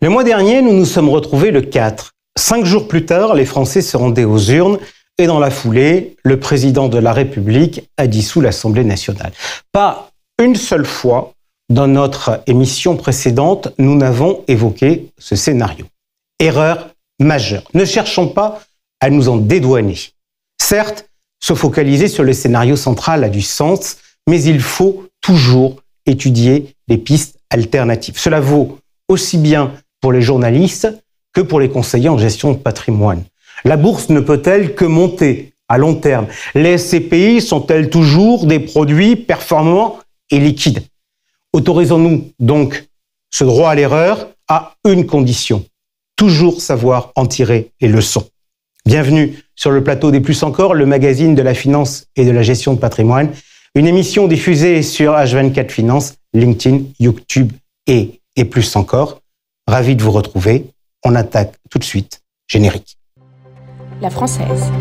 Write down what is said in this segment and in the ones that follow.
Le mois dernier, nous nous sommes retrouvés le 4. 5 jours plus tard, les Français se rendaient aux urnes et dans la foulée, le président de la République a dissous l'Assemblée nationale. Pas une seule fois dans notre émission précédente, nous n'avons évoqué ce scénario. Erreur majeure. Ne cherchons pas à nous en dédouaner. Certes, se focaliser sur le scénario central a du sens, mais il faut toujours étudier les pistes alternatives. Cela vaut aussi bien pour les journalistes que pour les conseillers en gestion de patrimoine. La bourse ne peut-elle que monter à long terme? Les SCPI sont-elles toujours des produits performants et liquides? Autorisons-nous donc ce droit à l'erreur à une condition: toujours savoir en tirer les leçons. Bienvenue sur le plateau des Plus Encore, le magazine de la finance et de la gestion de patrimoine, une émission diffusée sur H24 Finance, LinkedIn, YouTube et Plus Encore. Ravi de vous retrouver. On attaque tout de suite. Générique. La Française,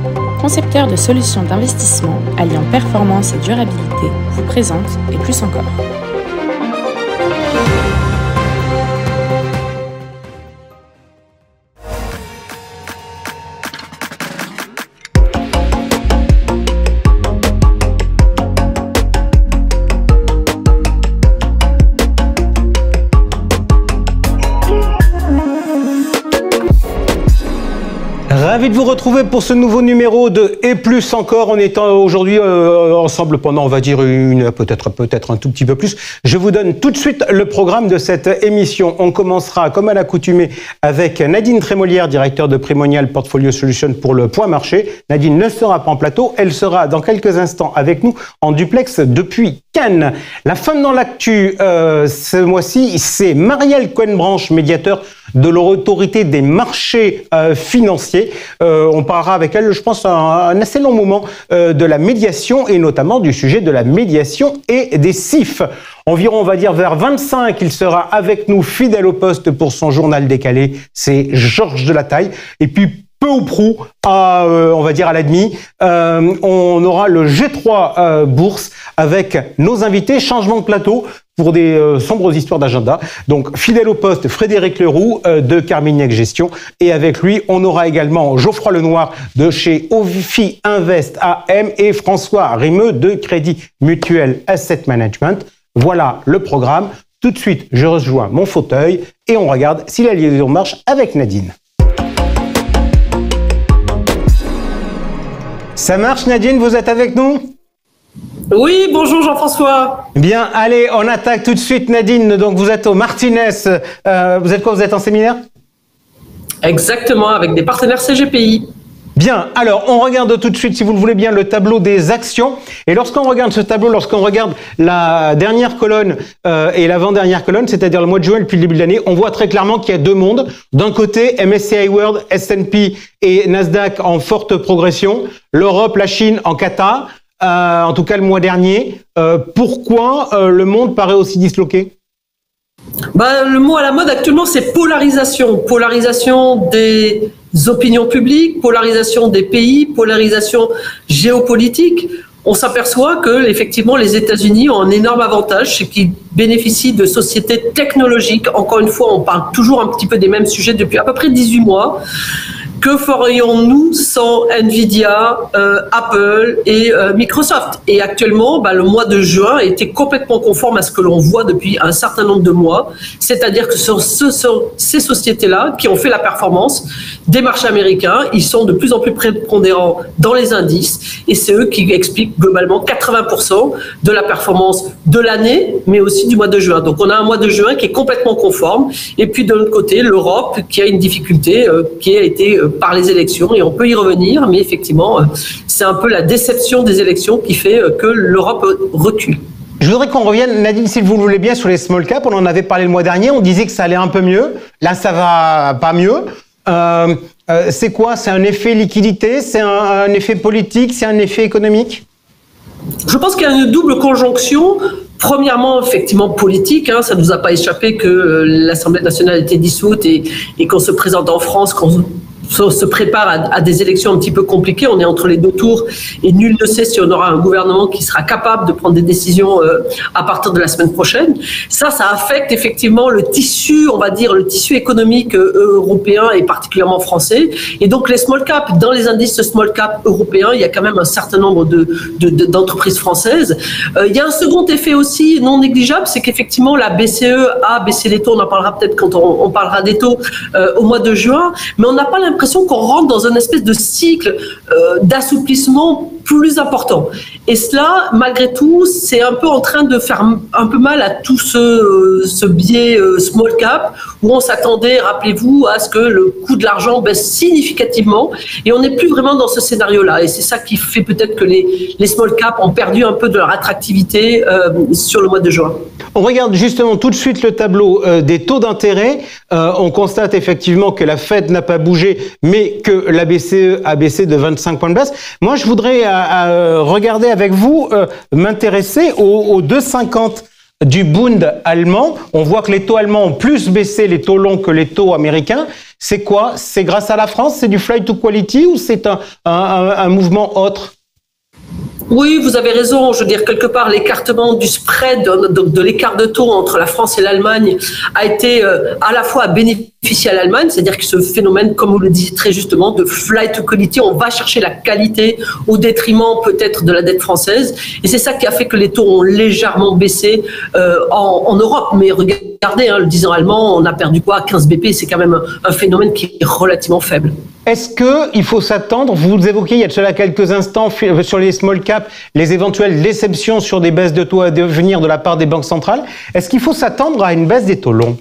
concepteur de solutions d'investissement alliant performance et durabilité, vous présente et Plus Encore. Ravi de vous retrouver pour ce nouveau numéro de Et Plus Encore. On est aujourd'hui ensemble pendant, on va dire, peut-être un tout petit peu plus. Je vous donne tout de suite le programme de cette émission. On commencera, comme à l'accoutumée, avec Nadine Trémolière, directeur de Primonial Portfolio Solutions pour le Point Marché. Nadine ne sera pas en plateau. Elle sera dans quelques instants avec nous en duplex depuis Cannes. La femme dans l'actu, ce mois-ci, c'est Marielle Cohen-Branche, médiateur de l'autorité des marchés financiers. On parlera avec elle, je pense, un assez long moment de la médiation et notamment du sujet de la médiation et des CIF. Environ, on va dire, vers 25, il sera avec nous, fidèle au poste pour son journal décalé. C'est Georges Delataille. Et puis, peu ou prou, on va dire à l'admi, on aura le G3 Bourse avec nos invités. Changement de plateau pour des sombres histoires d'agenda. Donc, fidèle au poste, Frédéric Leroux de Carmignac Gestion. Et avec lui, on aura également Geoffroy Lenoir de chez Ofi Invest AM et François Rimeux de Crédit Mutuel Asset Management. Voilà le programme. Tout de suite, je rejoins mon fauteuil et on regarde si la liaison marche avec Nadine. Ça marche, Nadine, vous êtes avec nous? Oui, bonjour Jean-François. Bien, allez, on attaque tout de suite, Nadine. Donc, vous êtes au Martinez. Vous êtes quoi? Vous êtes en séminaire? Exactement, avec des partenaires CGPI. Bien, alors on regarde tout de suite, si vous le voulez bien, le tableau des actions. Et lorsqu'on regarde ce tableau, lorsqu'on regarde la dernière colonne et l'avant-dernière colonne, c'est-à-dire le mois de juin depuis le début de l'année, on voit très clairement qu'il y a deux mondes. D'un côté, MSCI World, S&P et Nasdaq en forte progression. L'Europe, la Chine en cata, en tout cas le mois dernier. Pourquoi le monde paraît aussi disloqué ? Le mot à la mode actuellement, c'est polarisation. Polarisation des opinions publiques, polarisation des pays, polarisation géopolitique. On s'aperçoit que, effectivement, les États-Unis ont un énorme avantage, c'est qu'ils bénéficient de sociétés technologiques. Encore une fois, on parle toujours un petit peu des mêmes sujets depuis à peu près 18 mois. Que ferions-nous sans Nvidia, Apple et Microsoft? Et actuellement, le mois de juin a été complètement conforme à ce que l'on voit depuis un certain nombre de mois. C'est-à-dire que ce sont ces sociétés-là qui ont fait la performance des marchés américains. Ils sont de plus en plus prépondérants dans les indices et c'est eux qui expliquent globalement 80% de la performance de l'année, mais aussi du mois de juin. Donc on a un mois de juin qui est complètement conforme. Et puis de l'autre côté, l'Europe qui a une difficulté qui a été par les élections, et on peut y revenir, mais effectivement, c'est un peu la déception des élections qui fait que l'Europe recule. Je voudrais qu'on revienne, Nadine, si vous le voulez bien, sur les small caps. On en avait parlé le mois dernier, on disait que ça allait un peu mieux. Là, ça va pas mieux. C'est quoi? C'est un effet liquidité? C'est un effet politique? C'est un effet économique? Je pense qu'il y a une double conjonction. Premièrement, effectivement, politique. Ça ne nous a pas échappé que l'Assemblée nationale était dissoute et qu'on se présente en France, qu'on se prépare à des élections un petit peu compliquées. On est entre les deux tours et nul ne sait si on aura un gouvernement qui sera capable de prendre des décisions à partir de la semaine prochaine. Ça affecte effectivement le tissu, on va dire, le tissu économique européen et particulièrement français. Et donc les small caps, dans les indices small cap européens, il y a quand même un certain nombre d'entreprises françaises. Il y a un second effet aussi non négligeable, c'est qu'effectivement la BCE a baissé les taux, on en parlera peut-être quand on parlera des taux au mois de juin, mais on n'a pas l'impression qu'on rentre dans une espèce de cycle d'assouplissement plus important. Et cela, malgré tout, c'est un peu en train de faire un peu mal à tout ce biais small cap, où on s'attendait, rappelez-vous, à ce que le coût de l'argent baisse significativement, et on n'est plus vraiment dans ce scénario-là. Et c'est ça qui fait peut-être que les small cap ont perdu un peu de leur attractivité sur le mois de juin. On regarde justement tout de suite le tableau des taux d'intérêt. On constate effectivement que la Fed n'a pas bougé, mais que la BCE a baissé de 25 points de base. Moi, je voudrais regarder avec vous, m'intéresser aux 2,50 du Bund allemand. On voit que les taux allemands ont plus baissé les taux longs que les taux américains. C'est quoi? C'est grâce à la France? C'est du flight to quality ou c'est un mouvement autre? Oui, vous avez raison. Je veux dire, quelque part, l'écartement du spread, de l'écart de taux entre la France et l'Allemagne a été à la fois bénéficié à l'Allemagne, c'est-à-dire que ce phénomène, comme vous le dites très justement, de flight to quality, on va chercher la qualité au détriment peut-être de la dette française. Et c'est ça qui a fait que les taux ont légèrement baissé en Europe. Mais regardez, le 10 ans allemand, on a perdu quoi? 15 BP, c'est quand même un phénomène qui est relativement faible. Est-ce qu'il faut s'attendre, vous évoquiez il y a de cela quelques instants sur les small caps, les éventuelles déceptions sur des baisses de taux à venir de la part des banques centrales. Est-ce qu'il faut s'attendre à une baisse des taux longs?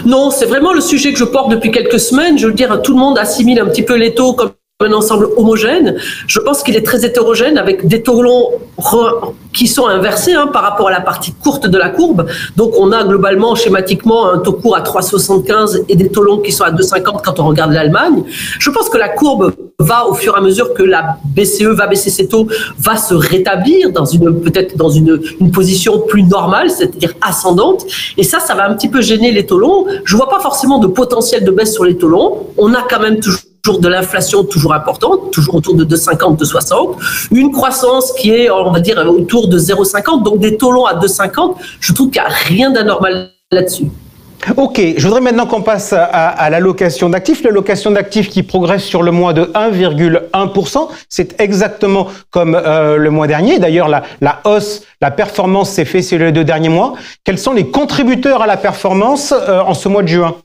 Non, c'est vraiment le sujet que je porte depuis quelques semaines. Je veux dire, tout le monde assimile un petit peu les taux comme un ensemble homogène. Je pense qu'il est très hétérogène avec des taux longs qui sont inversés par rapport à la partie courte de la courbe. Donc on a globalement, schématiquement, un taux court à 3,75 et des taux longs qui sont à 2,50 quand on regarde l'Allemagne. Je pense que la courbe va, au fur et à mesure que la BCE va baisser ses taux, va se rétablir peut-être dans une position plus normale, c'est-à-dire ascendante. Et ça va un petit peu gêner les taux longs. Je vois pas forcément de potentiel de baisse sur les taux longs. On a quand même toujours de l'inflation toujours importante, toujours autour de 2,50, 2,60, une croissance qui est, on va dire, autour de 0,50, donc des taux longs à 2,50, je trouve qu'il n'y a rien d'anormal là-dessus. Ok, je voudrais maintenant qu'on passe à l'allocation d'actifs. L'allocation d'actifs qui progresse sur le mois de 1,1%, c'est exactement comme le mois dernier. D'ailleurs, la hausse, la performance s'est faite sur les 2 derniers mois. Quels sont les contributeurs à la performance en ce mois de juin?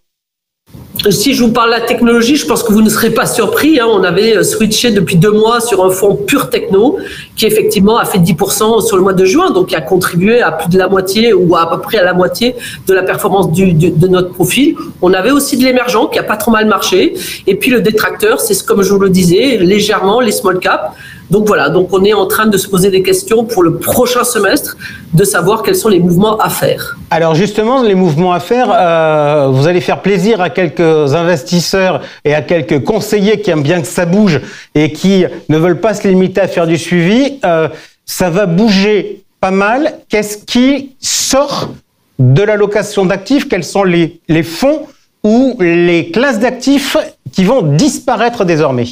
Si je vous parle de la technologie, je pense que vous ne serez pas surpris. On avait switché depuis 2 mois sur un fonds pur techno qui effectivement a fait 10% sur le mois de juin, donc qui a contribué à plus de la moitié ou à peu près à la moitié de la performance de notre profil. On avait aussi de l'émergent qui a pas trop mal marché. Et puis le détracteur, c'est comme je vous le disais, légèrement les small caps. Donc voilà, donc on est en train de se poser des questions pour le prochain semestre, de savoir quels sont les mouvements à faire. Alors justement, les mouvements à faire, vous allez faire plaisir à quelques investisseurs et à quelques conseillers qui aiment bien que ça bouge et qui ne veulent pas se limiter à faire du suivi. Ça va bouger pas mal. Qu'est-ce qui sort de l'allocation d'actifs? Quels sont les fonds ou les classes d'actifs qui vont disparaître désormais?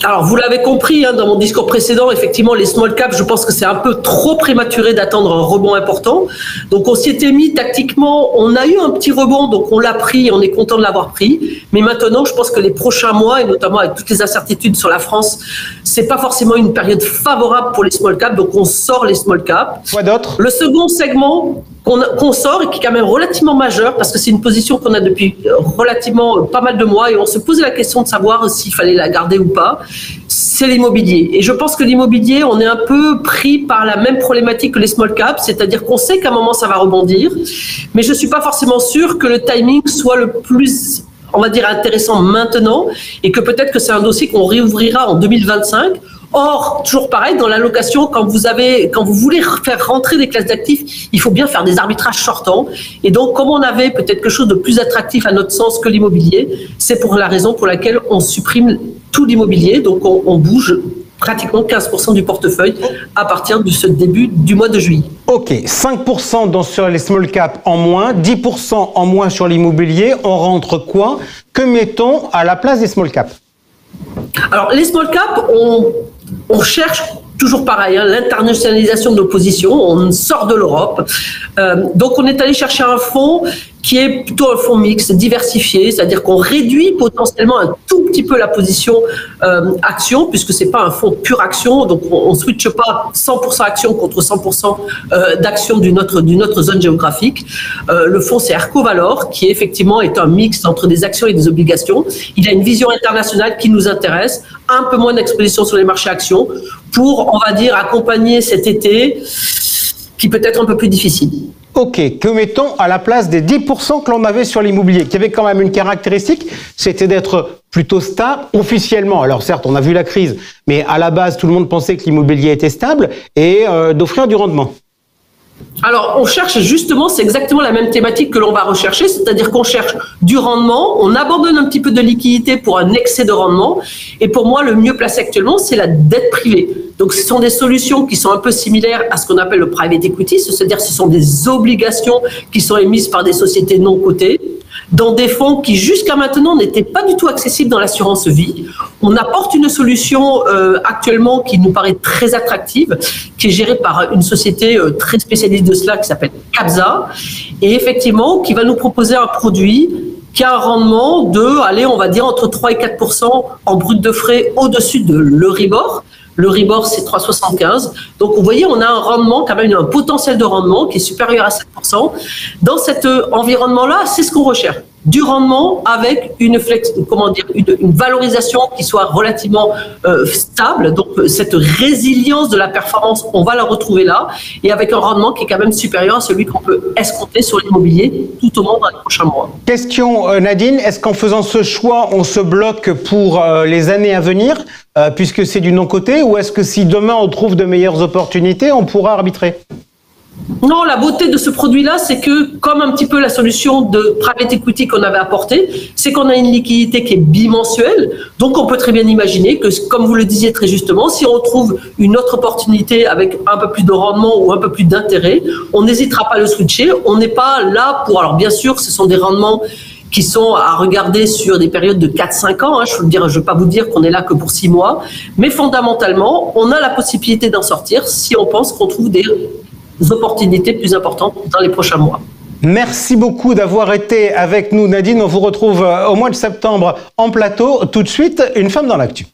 Alors, vous l'avez compris dans mon discours précédent, effectivement, les small caps, je pense que c'est un peu trop prématuré d'attendre un rebond important. Donc, on s'y était mis tactiquement, on a eu un petit rebond, donc on l'a pris, on est content de l'avoir pris. Mais maintenant, je pense que les prochains mois, et notamment avec toutes les incertitudes sur la France, c'est pas forcément une période favorable pour les small caps, donc on sort les small caps. Quoi d'autre? Le second segment qu'on sort et qui est quand même relativement majeur, parce que c'est une position qu'on a depuis relativement pas mal de mois, et on se posait la question de savoir s'il fallait la garder ou pas, c'est l'immobilier. Et je pense que l'immobilier, on est un peu pris par la même problématique que les small caps, c'est-à-dire qu'on sait qu'à un moment ça va rebondir, mais je suis pas forcément sûr que le timing soit le plus, on va dire, intéressant maintenant, et que peut-être que c'est un dossier qu'on réouvrira en 2025. Or, toujours pareil, dans l'allocation, quand vous voulez faire rentrer des classes d'actifs, il faut bien faire des arbitrages sortants. Et donc, comme on avait peut-être quelque chose de plus attractif à notre sens que l'immobilier, c'est pour la raison pour laquelle on supprime tout l'immobilier. Donc, on bouge pratiquement 15% du portefeuille à partir de ce début du mois de juillet. Ok, 5% sur les small caps en moins, 10% en moins sur l'immobilier. On rentre quoi? Que mettons à la place des small caps? Alors, les small caps, on cherche toujours pareil, hein, l'internationalisation de nos positions. On sort de l'Europe. Donc, on est allé chercher un fonds qui est plutôt un fonds mixte, diversifié, c'est-à-dire qu'on réduit potentiellement un tout petit peu la position action, puisque c'est pas un fonds pure action, donc on ne switche pas 100% action contre 100% d'action d'une autre zone géographique. Le fonds, c'est Ercovalor, qui effectivement est un mix entre des actions et des obligations. Il a une vision internationale qui nous intéresse, un peu moins d'exposition sur les marchés actions, pour, on va dire, accompagner cet été qui peut être un peu plus difficile. Ok, que mettons à la place des 10% que l'on avait sur l'immobilier, qui avait quand même une caractéristique, c'était d'être plutôt stable officiellement. Alors certes, on a vu la crise, mais à la base, tout le monde pensait que l'immobilier était stable et d'offrir du rendement. Alors, on cherche justement, c'est exactement la même thématique que l'on va rechercher, c'est-à-dire qu'on cherche du rendement, on abandonne un petit peu de liquidité pour un excès de rendement, et pour moi, le mieux placé actuellement, c'est la dette privée. Donc, ce sont des solutions qui sont un peu similaires à ce qu'on appelle le private equity, c'est-à-dire ce sont des obligations qui sont émises par des sociétés non cotées, dans des fonds qui jusqu'à maintenant n'étaient pas du tout accessibles dans l'assurance vie. On apporte une solution actuellement qui nous paraît très attractive, qui est gérée par une société très spécialiste de cela qui s'appelle Capza, et effectivement qui va nous proposer un produit qui a un rendement de, allez, on va dire entre 3 et 4% en brut de frais au-dessus de l'Euribor. L'Euribor, c'est 3,75. Donc, vous voyez, on a un rendement, quand même un potentiel de rendement qui est supérieur à 7%. Dans cet environnement-là, c'est ce qu'on recherche. Du rendement avec une valorisation qui soit relativement stable. Donc, cette résilience de la performance, on va la retrouver là. Et avec un rendement qui est quand même supérieur à celui qu'on peut escompter sur l'immobilier tout au long dans les prochains mois. Question Nadine, est-ce qu'en faisant ce choix, on se bloque pour les années à venir, puisque c'est du non-coté, ou est-ce que si demain on trouve de meilleures opportunités, on pourra arbitrer? Non, la beauté de ce produit-là, c'est que, comme un petit peu la solution de private equity qu'on avait apportée, c'est qu'on a une liquidité qui est bimensuelle. Donc, on peut très bien imaginer que, comme vous le disiez très justement, si on trouve une autre opportunité avec un peu plus de rendement ou un peu plus d'intérêt, on n'hésitera pas à le switcher. On n'est pas là pour... Alors, bien sûr, ce sont des rendements qui sont à regarder sur des périodes de 4-5 ans. Je ne vais pas vous dire qu'on est là que pour 6 mois. Mais fondamentalement, on a la possibilité d'en sortir si on pense qu'on trouve des opportunités plus importantes dans les prochains mois. Merci beaucoup d'avoir été avec nous, Nadine. On vous retrouve au mois de septembre en plateau. Tout de suite, une femme dans l'actu.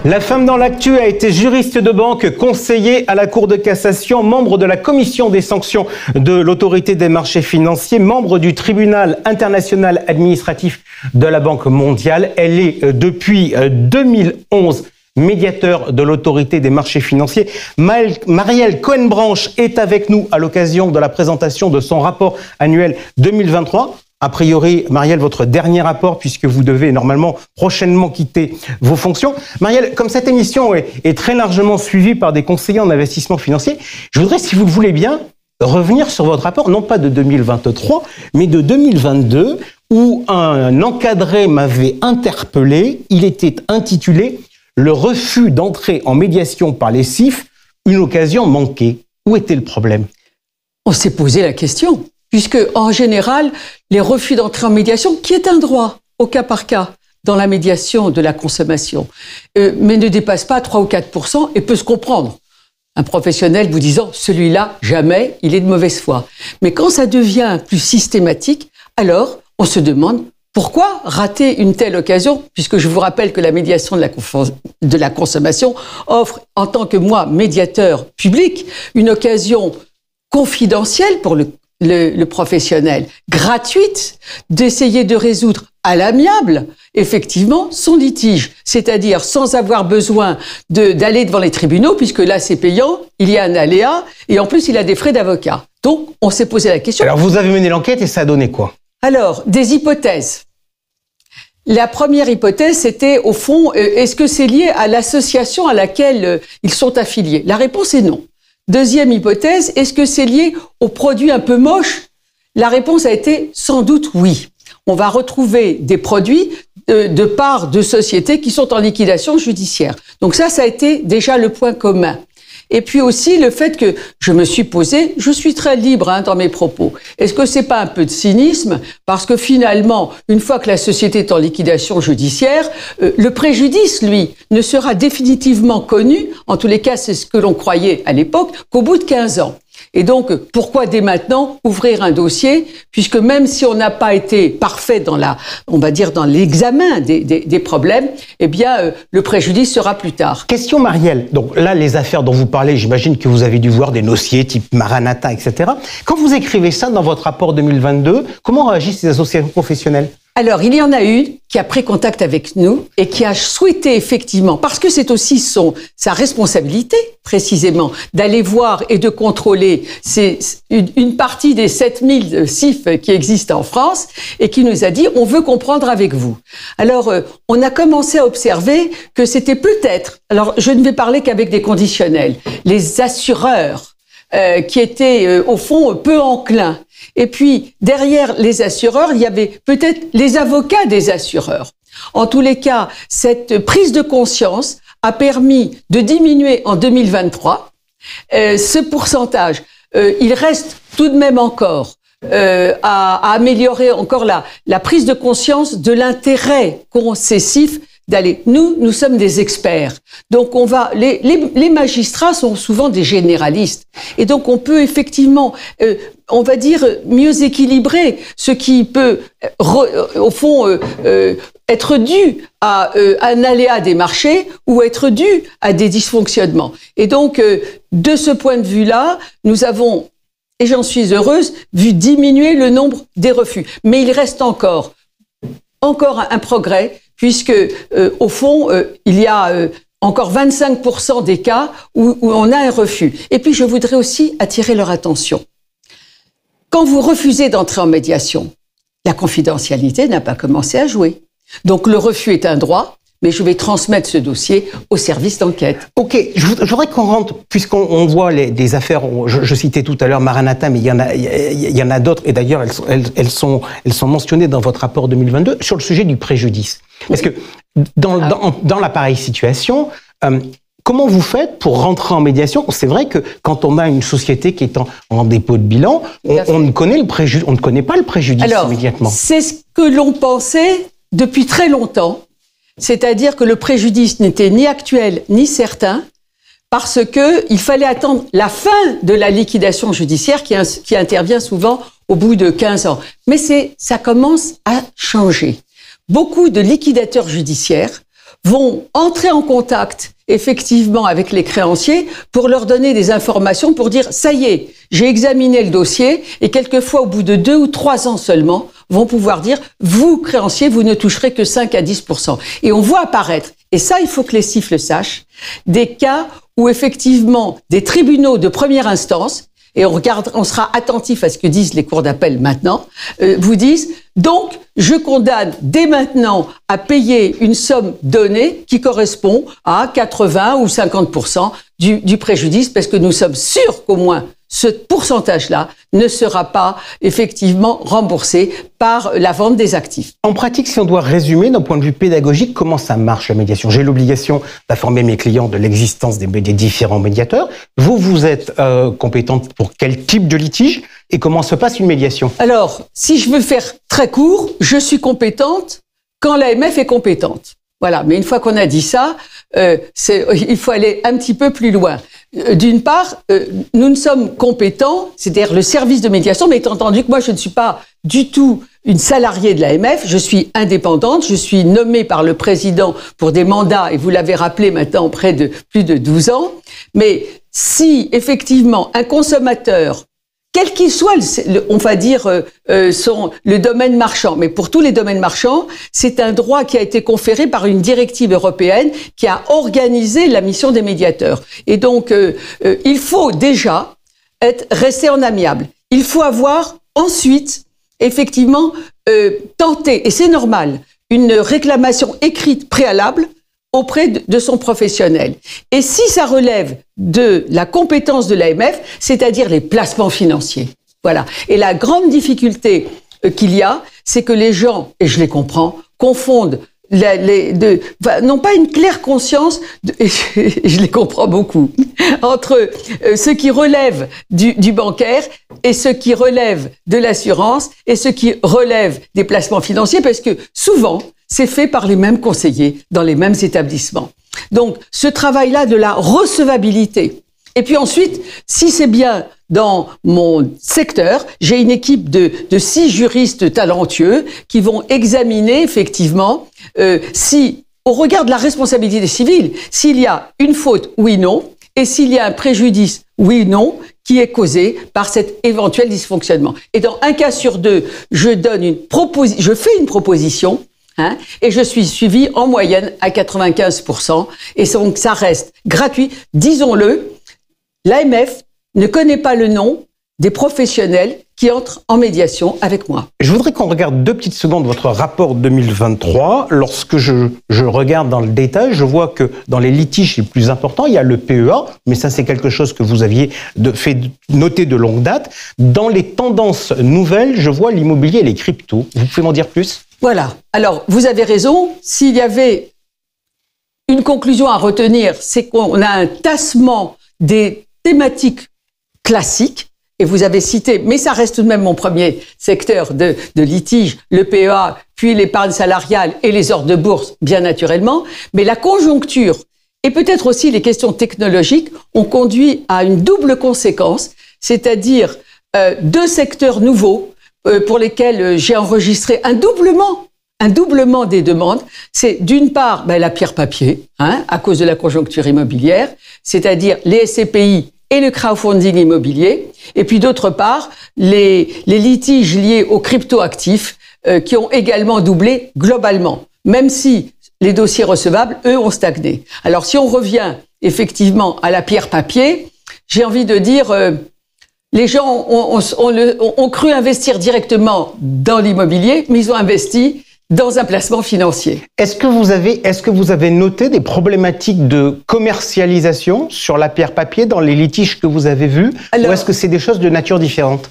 La femme dans l'actu a été juriste de banque, conseiller à la Cour de cassation, membre de la commission des sanctions de l'autorité des marchés financiers, membre du tribunal international administratif de la Banque mondiale. Elle est depuis 2011 médiateur de l'autorité des marchés financiers. Marielle Cohen-Branch est avec nous à l'occasion de la présentation de son rapport annuel 2023. A priori, Marielle, votre dernier rapport, puisque vous devez normalement prochainement quitter vos fonctions. Marielle, comme cette émission est très largement suivie par des conseillers en investissement financier, je voudrais, si vous le voulez bien, revenir sur votre rapport, non pas de 2023, mais de 2022, où un encadré m'avait interpellé. Il était intitulé « Le refus d'entrer en médiation par les CIF, une occasion manquée ». Où était le problème? On s'est posé la question, puisque en général, les refus d'entrer en médiation, qui est un droit au cas par cas dans la médiation de la consommation, mais ne dépasse pas 3 ou 4% et peut se comprendre. Un professionnel vous disant « celui-là, jamais, il est de mauvaise foi ». Mais quand ça devient plus systématique, alors on se demande pourquoi rater une telle occasion, puisque je vous rappelle que la médiation de la consommation offre, en tant que moi, médiateur public, une occasion confidentielle pour le professionnel, gratuite, d'essayer de résoudre à l'amiable, effectivement, son litige. C'est-à-dire sans avoir besoin d'aller devant les tribunaux, puisque là, c'est payant, il y a un aléa, et en plus, il a des frais d'avocat. Donc, on s'est posé la question. Alors, vous avez mené l'enquête et ça a donné quoi? Alors, des hypothèses. La première hypothèse, c'était, au fond, est-ce que c'est lié à l'association à laquelle ils sont affiliés? La réponse est non. Deuxième hypothèse, est-ce que c'est lié aux produits un peu moches? La réponse a été sans doute oui. On va retrouver des produits de parts de sociétés qui sont en liquidation judiciaire. Donc ça a été déjà le point commun. Et puis aussi le fait que je me suis posé, je suis très libre dans mes propos. Est-ce que c'est pas un peu de cynisme? Parce que finalement, une fois que la société est en liquidation judiciaire, le préjudice, lui, ne sera définitivement connu, en tous les cas c'est ce que l'on croyait à l'époque, qu'au bout de 15 ans. Et donc, pourquoi dès maintenant ouvrir un dossier, puisque même si on n'a pas été parfait dans on va dire dans l'examen des problèmes, eh bien, le préjudice sera plus tard. Question Marielle. Donc là, les affaires dont vous parlez, j'imagine que vous avez dû voir des dossiers type Maranatha, etc. Quand vous écrivez ça dans votre rapport 2022, comment réagissent ces associations professionnelles? Alors, il y en a une qui a pris contact avec nous et qui a souhaité effectivement, parce que c'est aussi sa responsabilité, précisément, d'aller voir et de contrôler une partie des 7000 CIF qui existent en France et qui nous a dit « on veut comprendre avec vous ». Alors, on a commencé à observer que c'était peut-être, alors je ne vais parler qu'avec des conditionnels, les assureurs qui étaient au fond peu enclins. Et puis, derrière les assureurs, il y avait peut-être les avocats des assureurs. En tous les cas, cette prise de conscience a permis de diminuer en 2023 ce pourcentage. Il reste tout de même encore à améliorer encore la prise de conscience de l'intérêt qu'ont ces CIF d'aller. Nous sommes des experts. Donc les magistrats sont souvent des généralistes. Et donc on peut effectivement, on va dire, mieux équilibrer ce qui peut, au fond, être dû à un aléa des marchés ou être dû à des dysfonctionnements. Et donc, de ce point de vue-là, nous avons, et j'en suis heureuse, vu diminuer le nombre des refus. Mais il reste encore un progrès, puisque, au fond, il y a encore 25% des cas où on a un refus. Et puis, je voudrais aussi attirer leur attention. Quand vous refusez d'entrer en médiation, la confidentialité n'a pas commencé à jouer. Donc, le refus est un droit, mais je vais transmettre ce dossier au service d'enquête. Ok, je voudrais qu'on rentre, puisqu'on voit des affaires, je citais tout à l'heure Maranatha, mais il y en a d'autres, et d'ailleurs elles sont mentionnées dans votre rapport 2022, sur le sujet du préjudice. Parce que dans la pareille situation, comment vous faites pour rentrer en médiation? C'est vrai que quand on a une société qui est en dépôt de bilan, on ne connaît pas le préjudice immédiatement. C'est ce que l'on pensait depuis très longtemps. C'est-à-dire que le préjudice n'était ni actuel ni certain, parce que il fallait attendre la fin de la liquidation judiciaire qui intervient souvent au bout de 15 ans. Mais ça commence à changer. Beaucoup de liquidateurs judiciaires vont entrer en contact effectivement avec les créanciers pour leur donner des informations, pour dire « ça y est, j'ai examiné le dossier » et quelquefois au bout de 2 ou 3 ans seulement, vont pouvoir dire « vous, créanciers, vous ne toucherez que 5 à 10%. » Et on voit apparaître, et ça il faut que les CIF le sachent, des cas où effectivement des tribunaux de première instance, et on sera attentif à ce que disent les cours d'appel maintenant, vous disent « donc, je condamne dès maintenant à payer une somme donnée qui correspond à 80 ou 50% du préjudice, parce que nous sommes sûrs qu'au moins ce pourcentage-là ne sera pas effectivement remboursé par la vente des actifs. En pratique, si on doit résumer d'un point de vue pédagogique, comment ça marche la médiation? J'ai l'obligation d'informer mes clients de l'existence des différents médiateurs. Vous êtes compétente pour quel type de litige et comment se passe une médiation? Alors, si je veux faire très court, je suis compétente quand l'AMF est compétente. Voilà, mais une fois qu'on a dit ça, il faut aller un petit peu plus loin. D'une part, nous ne sommes compétents, c'est-à-dire le service de médiation, mais étant entendu que moi je ne suis pas du tout une salariée de l'AMF, je suis indépendante, je suis nommée par le président pour des mandats, et vous l'avez rappelé maintenant près de plus de 12 ans, mais si effectivement un consommateur, quel qu'il soit, on va dire, le domaine marchand. Mais pour tous les domaines marchands, c'est un droit qui a été conféré par une directive européenne qui a organisé la mission des médiateurs. Et donc, il faut déjà rester en amiable. Il faut avoir ensuite, effectivement, tenté, et c'est normal, une réclamation écrite préalable auprès de son professionnel. Et si ça relève de la compétence de l'AMF, c'est-à-dire les placements financiers. Voilà. Et la grande difficulté qu'il y a, c'est que les gens, et je les comprends, confondent n'ont pas une claire conscience, et je les comprends beaucoup, entre ce qui relève du bancaire et ce qui relève de l'assurance et ce qui relève des placements financiers, parce que souvent, c'est fait par les mêmes conseillers dans les mêmes établissements. Donc, ce travail-là de la recevabilité. Et puis ensuite, si c'est bien dans mon secteur, j'ai une équipe de 6 juristes talentueux qui vont examiner effectivement si, au regard de la responsabilité civile, s'il y a une faute, oui, non, et s'il y a un préjudice, oui, non, qui est causé par cet éventuel dysfonctionnement. Et dans un cas sur 2, je fais une proposition, et je suis suivi en moyenne à 95%, et donc ça reste gratuit. Disons-le, l'AMF ne connaît pas le nom des professionnels qui entrent en médiation avec moi. Je voudrais qu'on regarde 2 petites secondes votre rapport 2023. Lorsque je regarde dans le détail, je vois que dans les litiges les plus importants, il y a le PEA, mais ça c'est quelque chose que vous aviez fait noter de longue date. Dans les tendances nouvelles, je vois l'immobilier et les cryptos. Vous pouvez m'en dire plus ? Voilà. Alors, vous avez raison. S'il y avait une conclusion à retenir, c'est qu'on a un tassement des thématiques classiques, et vous avez cité, mais ça reste tout de même mon premier secteur de litige, le PEA, puis l'épargne salariale et les ordres de bourse, bien naturellement, mais la conjoncture et peut-être aussi les questions technologiques ont conduit à une double conséquence, c'est-à-dire 2 secteurs nouveaux pour lesquels j'ai enregistré un doublement des demandes. C'est d'une part la pierre papier, à cause de la conjoncture immobilière, c'est-à-dire les SCPI et le crowdfunding immobilier, et puis d'autre part, les litiges liés aux cryptoactifs qui ont également doublé globalement, même si les dossiers recevables, eux, ont stagné. Alors si on revient effectivement à la pierre papier, j'ai envie de dire, les gens ont cru investir directement dans l'immobilier, mais ils ont investi dans un placement financier. Est-ce que vous avez noté des problématiques de commercialisation sur la pierre papier dans les litiges que vous avez vus? Ou est-ce que c'est des choses de nature différente?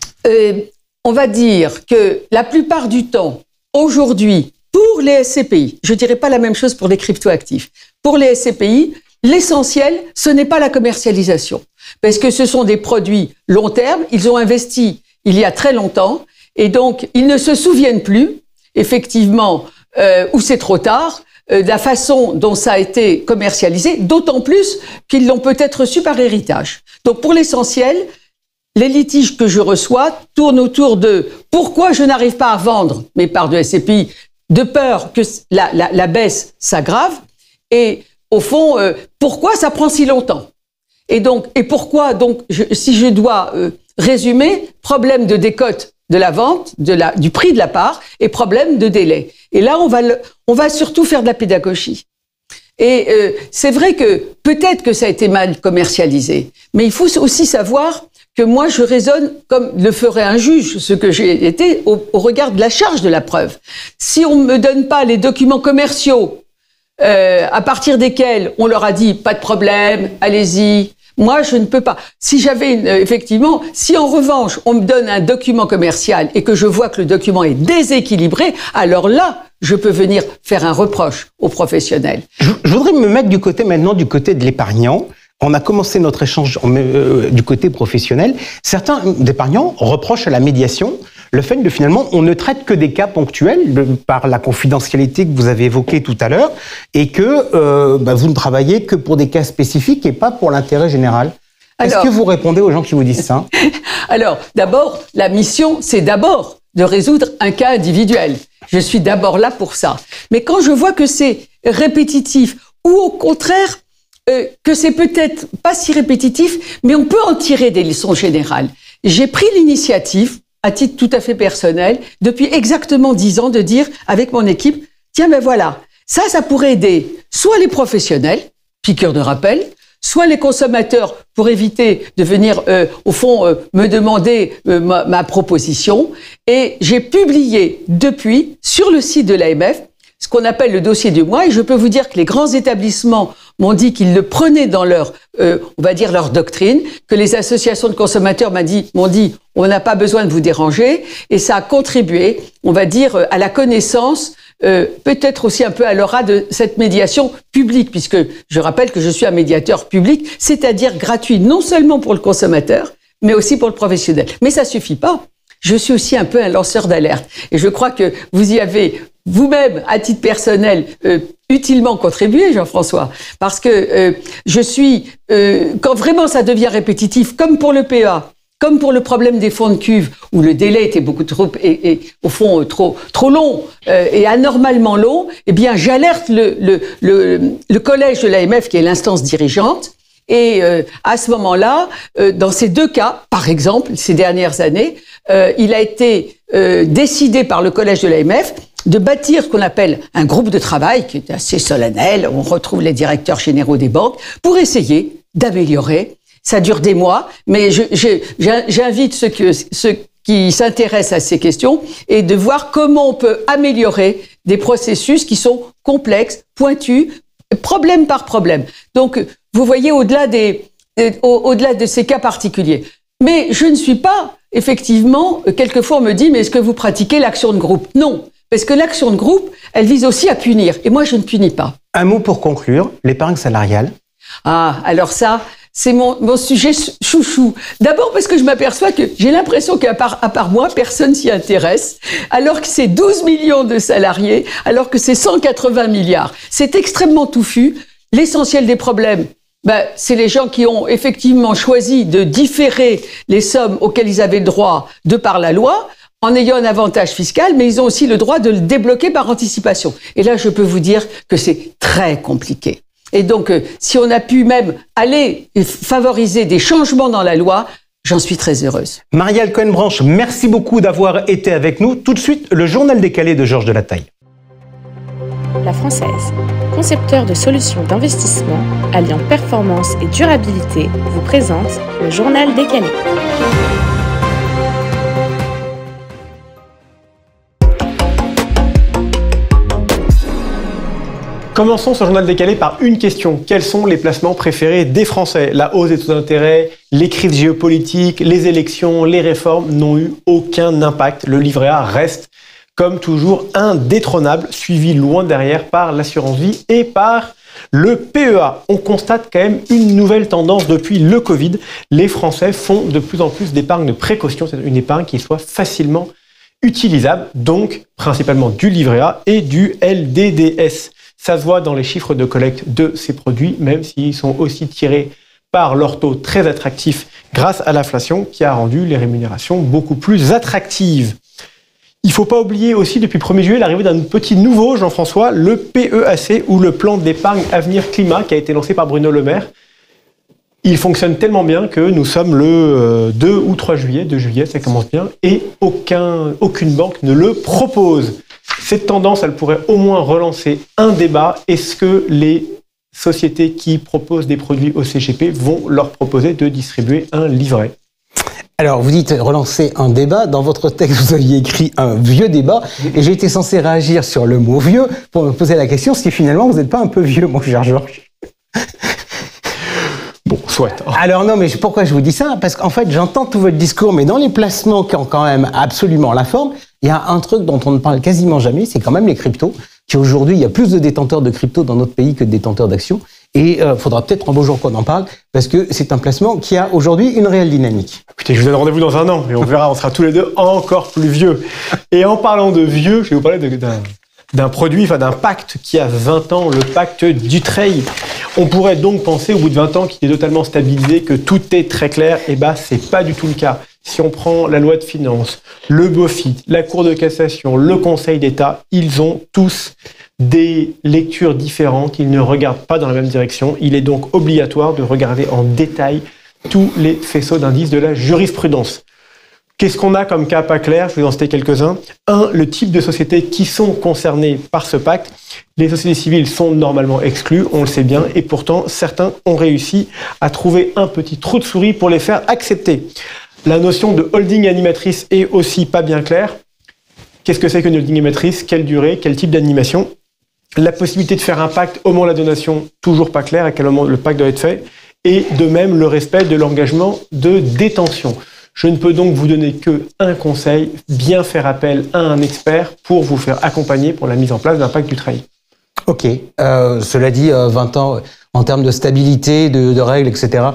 On va dire que la plupart du temps, aujourd'hui, pour les SCPI, je dirais pas la même chose pour les cryptoactifs. Pour les SCPI, l'essentiel, ce n'est pas la commercialisation. Parce que ce sont des produits long terme, ils ont investi il y a très longtemps, et donc ils ne se souviennent plus, effectivement, ou c'est trop tard, de la façon dont ça a été commercialisé, d'autant plus qu'ils l'ont peut-être reçu par héritage. Donc pour l'essentiel, les litiges que je reçois tournent autour de pourquoi je n'arrive pas à vendre mes parts de SCPI, de peur que la baisse s'aggrave, et au fond, pourquoi ça prend si longtemps? Et pourquoi, si je dois résumer, problème de décote de la vente, du prix de la part, et problème de délai. Et là, on va surtout faire de la pédagogie. Et c'est vrai que peut-être que ça a été mal commercialisé, mais il faut aussi savoir que moi, je raisonne comme le ferait un juge, ce que j'ai été au regard de la charge de la preuve. Si on ne me donne pas les documents commerciaux à partir desquels on leur a dit pas de problème, allez-y, moi je ne peux pas. Si j'avais effectivement, si en revanche on me donne un document commercial et que je vois que le document est déséquilibré, alors là je peux venir faire un reproche aux professionnels. Je voudrais me mettre du côté de l'épargnant. On a commencé notre échange du côté professionnel. Certains épargnants reprochent à la médiation le fait de finalement, on ne traite que des cas ponctuels par la confidentialité que vous avez évoquée tout à l'heure et que vous ne travaillez que pour des cas spécifiques et pas pour l'intérêt général. Est-ce que vous répondez aux gens qui vous disent ça? Alors, d'abord, la mission, c'est d'abord de résoudre un cas individuel. Je suis d'abord là pour ça. Mais quand je vois que c'est répétitif ou au contraire, que c'est peut-être pas si répétitif, mais on peut en tirer des leçons générales. J'ai pris l'initiative, à titre tout à fait personnel, depuis exactement 10 ans, de dire avec mon équipe, tiens ben voilà, ça pourrait aider soit les professionnels, piqûre de rappel, soit les consommateurs pour éviter de venir, au fond, me demander ma proposition. Et j'ai publié depuis, sur le site de l'AMF, ce qu'on appelle le dossier du mois, et je peux vous dire que les grands établissements m'ont dit qu'ils le prenaient dans leur, on va dire, leur doctrine, que les associations de consommateurs m'ont dit, on n'a pas besoin de vous déranger, et ça a contribué, on va dire, à la connaissance peut-être aussi un peu à l'aura de cette médiation publique, puisque je rappelle que je suis un médiateur public, c'est-à-dire gratuit non seulement pour le consommateur, mais aussi pour le professionnel. Mais ça suffit pas. Je suis aussi un peu un lanceur d'alerte. Et je crois que vous y avez vous-même, à titre personnel, utilement contribué, Jean-François. Parce que je suis, quand vraiment ça devient répétitif, comme pour le PEA, comme pour le problème des fonds de cuve, où le délai était beaucoup trop, et au fond, trop long, et anormalement long, eh bien, j'alerte le collège de l'AMF, qui est l'instance dirigeante. Et à ce moment-là, dans ces deux cas, par exemple, ces dernières années, il a été décidé par le collège de l'AMF de bâtir ce qu'on appelle un groupe de travail, qui est assez solennel, on retrouve les directeurs généraux des banques, pour essayer d'améliorer. Ça dure des mois, mais j'invite ceux qui s'intéressent à ces questions et de voir comment on peut améliorer des processus qui sont complexes, pointus, problème par problème. Donc, vous voyez, au-delà de ces cas particuliers. Mais je ne suis pas, effectivement, quelquefois on me dit, mais est-ce que vous pratiquez l'action de groupe? Non, parce que l'action de groupe, elle vise aussi à punir. Et moi, je ne punis pas. Un mot pour conclure, l'épargne salariale. Ah, alors ça, c'est mon sujet chouchou. D'abord parce que je m'aperçois que j'ai l'impression qu'à part moi, personne s'y intéresse, alors que c'est 12 millions de salariés, alors que c'est 180 milliards. C'est extrêmement touffu. L'essentiel des problèmes, c'est les gens qui ont effectivement choisi de différer les sommes auxquelles ils avaient le droit de par la loi, en ayant un avantage fiscal, mais ils ont aussi le droit de le débloquer par anticipation. Et là, je peux vous dire que c'est très compliqué. Et donc, si on a pu même aller favoriser des changements dans la loi, j'en suis très heureuse. Marielle Cohen-Branch, merci beaucoup d'avoir été avec nous. Tout de suite, le journal décalé de Georges Delataille. La Française, concepteur de solutions d'investissement alliant performance et durabilité, vous présente le journal décalé. Commençons ce journal décalé par une question. Quels sont les placements préférés des Français? La hausse des taux d'intérêt, les crises géopolitiques, les élections, les réformes n'ont eu aucun impact. Le livret A reste, comme toujours, indétrônable, suivi loin derrière par l'assurance vie et par le PEA. On constate quand même une nouvelle tendance depuis le Covid. Les Français font de plus en plus d'épargne de précaution, c'est une épargne qui soit facilement utilisable, donc principalement du livret A et du LDDS. Ça se voit dans les chiffres de collecte de ces produits, même s'ils sont aussi tirés par leur taux très attractif grâce à l'inflation qui a rendu les rémunérations beaucoup plus attractives. Il ne faut pas oublier aussi depuis le 1er juillet l'arrivée d'un petit nouveau, Jean-François, le PEAC ou le plan d'épargne avenir climat qui a été lancé par Bruno Le Maire. Il fonctionne tellement bien que nous sommes le 2 ou 3 juillet, 2 juillet, ça commence bien, et aucune banque ne le propose. Cette tendance, elle pourrait au moins relancer un débat. Est-ce que les sociétés qui proposent des produits au CGP vont leur proposer de distribuer un livret? Alors, vous dites relancer un débat. Dans votre texte, vous aviez écrit un vieux débat. Et j'ai été censé réagir sur le mot vieux pour me poser la question si finalement vous n'êtes pas un peu vieux, mon cher Georges. Bon, soit. Alors non, mais pourquoi je vous dis ça? Parce qu'en fait, j'entends tout votre discours, mais dans les placements qui ont quand même absolument la forme, il y a un truc dont on ne parle quasiment jamais, c'est quand même les cryptos, qui aujourd'hui, il y a plus de détenteurs de cryptos dans notre pays que de détenteurs d'actions. Et faudra peut-être un beau jour qu'on en parle, parce que c'est un placement qui a aujourd'hui une réelle dynamique. Écoutez, je vous donne rendez-vous dans un an, et on verra, on sera tous les deux encore plus vieux. Et en parlant de vieux, je vais vous parler d'un produit, d'un pacte qui a 20 ans, le pacte Dutreil. On pourrait donc penser au bout de 20 ans qu'il est totalement stabilisé, que tout est très clair. Eh ben, c'est pas du tout le cas. Si on prend la loi de finances, le BOFIT, la Cour de cassation, le Conseil d'État, ils ont tous des lectures différentes. Ils ne regardent pas dans la même direction. Il est donc obligatoire de regarder en détail tous les faisceaux d'indices de la jurisprudence. Qu'est-ce qu'on a comme cas pas clair? Je vais en citer quelques-uns. 1. Le type de sociétés qui sont concernées par ce pacte. Les sociétés civiles sont normalement exclues, on le sait bien, et pourtant, certains ont réussi à trouver un petit trou de souris pour les faire accepter. La notion de holding animatrice est aussi pas bien claire. Qu'est-ce que c'est qu'une holding animatrice? Quelle durée? Quel type d'animation? La possibilité de faire un pacte au moment de la donation, toujours pas clair, à quel moment le pacte doit être fait. Et de même, le respect de l'engagement de détention. Je ne peux donc vous donner qu'un conseil, bien faire appel à un expert pour vous faire accompagner pour la mise en place d'un pacte du travail. Ok. Cela dit, 20 ans, en termes de stabilité, de règles, etc.,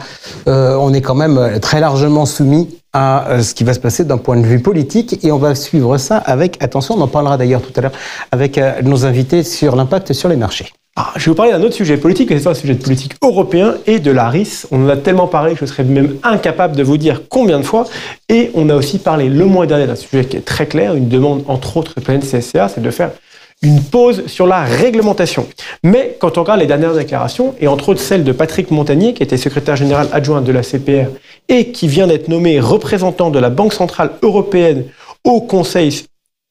on est quand même très largement soumis à ce qui va se passer d'un point de vue politique et on va suivre ça avec attention. On en parlera d'ailleurs tout à l'heure avec nos invités sur l'impact sur les marchés. Je vais vous parler d'un autre sujet politique, c'est un sujet de politique européen et de la RIS. On en a tellement parlé que je serais même incapable de vous dire combien de fois. Et on a aussi parlé le mois dernier d'un sujet qui est très clair, une demande entre autres de la CSCA, c'est de faire une pause sur la réglementation. Mais quand on regarde les dernières déclarations, et entre autres celle de Patrick Montagnier, qui était secrétaire général adjoint de la CPR et qui vient d'être nommé représentant de la Banque centrale européenne au Conseil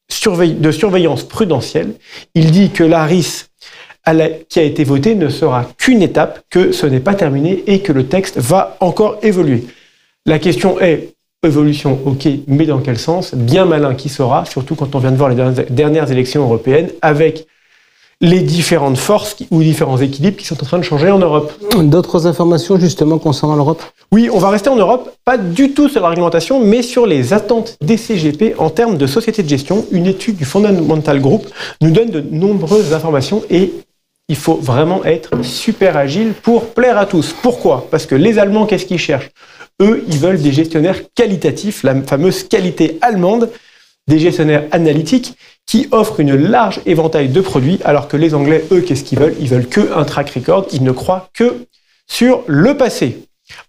de surveillance prudentielle, il dit que la RIS qui a été votée ne sera qu'une étape, que ce n'est pas terminé et que le texte va encore évoluer. La question est, évolution, ok, mais dans quel sens? Bien malin qui saura, surtout quand on vient de voir les dernières élections européennes, avec les différentes forces ou différents équilibres qui sont en train de changer en Europe. D'autres informations justement concernant l'Europe? Oui, on va rester en Europe, pas du tout sur la réglementation, mais sur les attentes des CGP en termes de société de gestion. Une étude du Fundamental Group nous donne de nombreuses informations et il faut vraiment être super agile pour plaire à tous. Pourquoi? Parce que les Allemands, qu'est-ce qu'ils cherchent? Eux, ils veulent des gestionnaires qualitatifs, la fameuse qualité allemande, des gestionnaires analytiques qui offrent une large éventail de produits, alors que les Anglais, eux, qu'est-ce qu'ils veulent? Ils veulent qu'un track record, ils ne croient que sur le passé.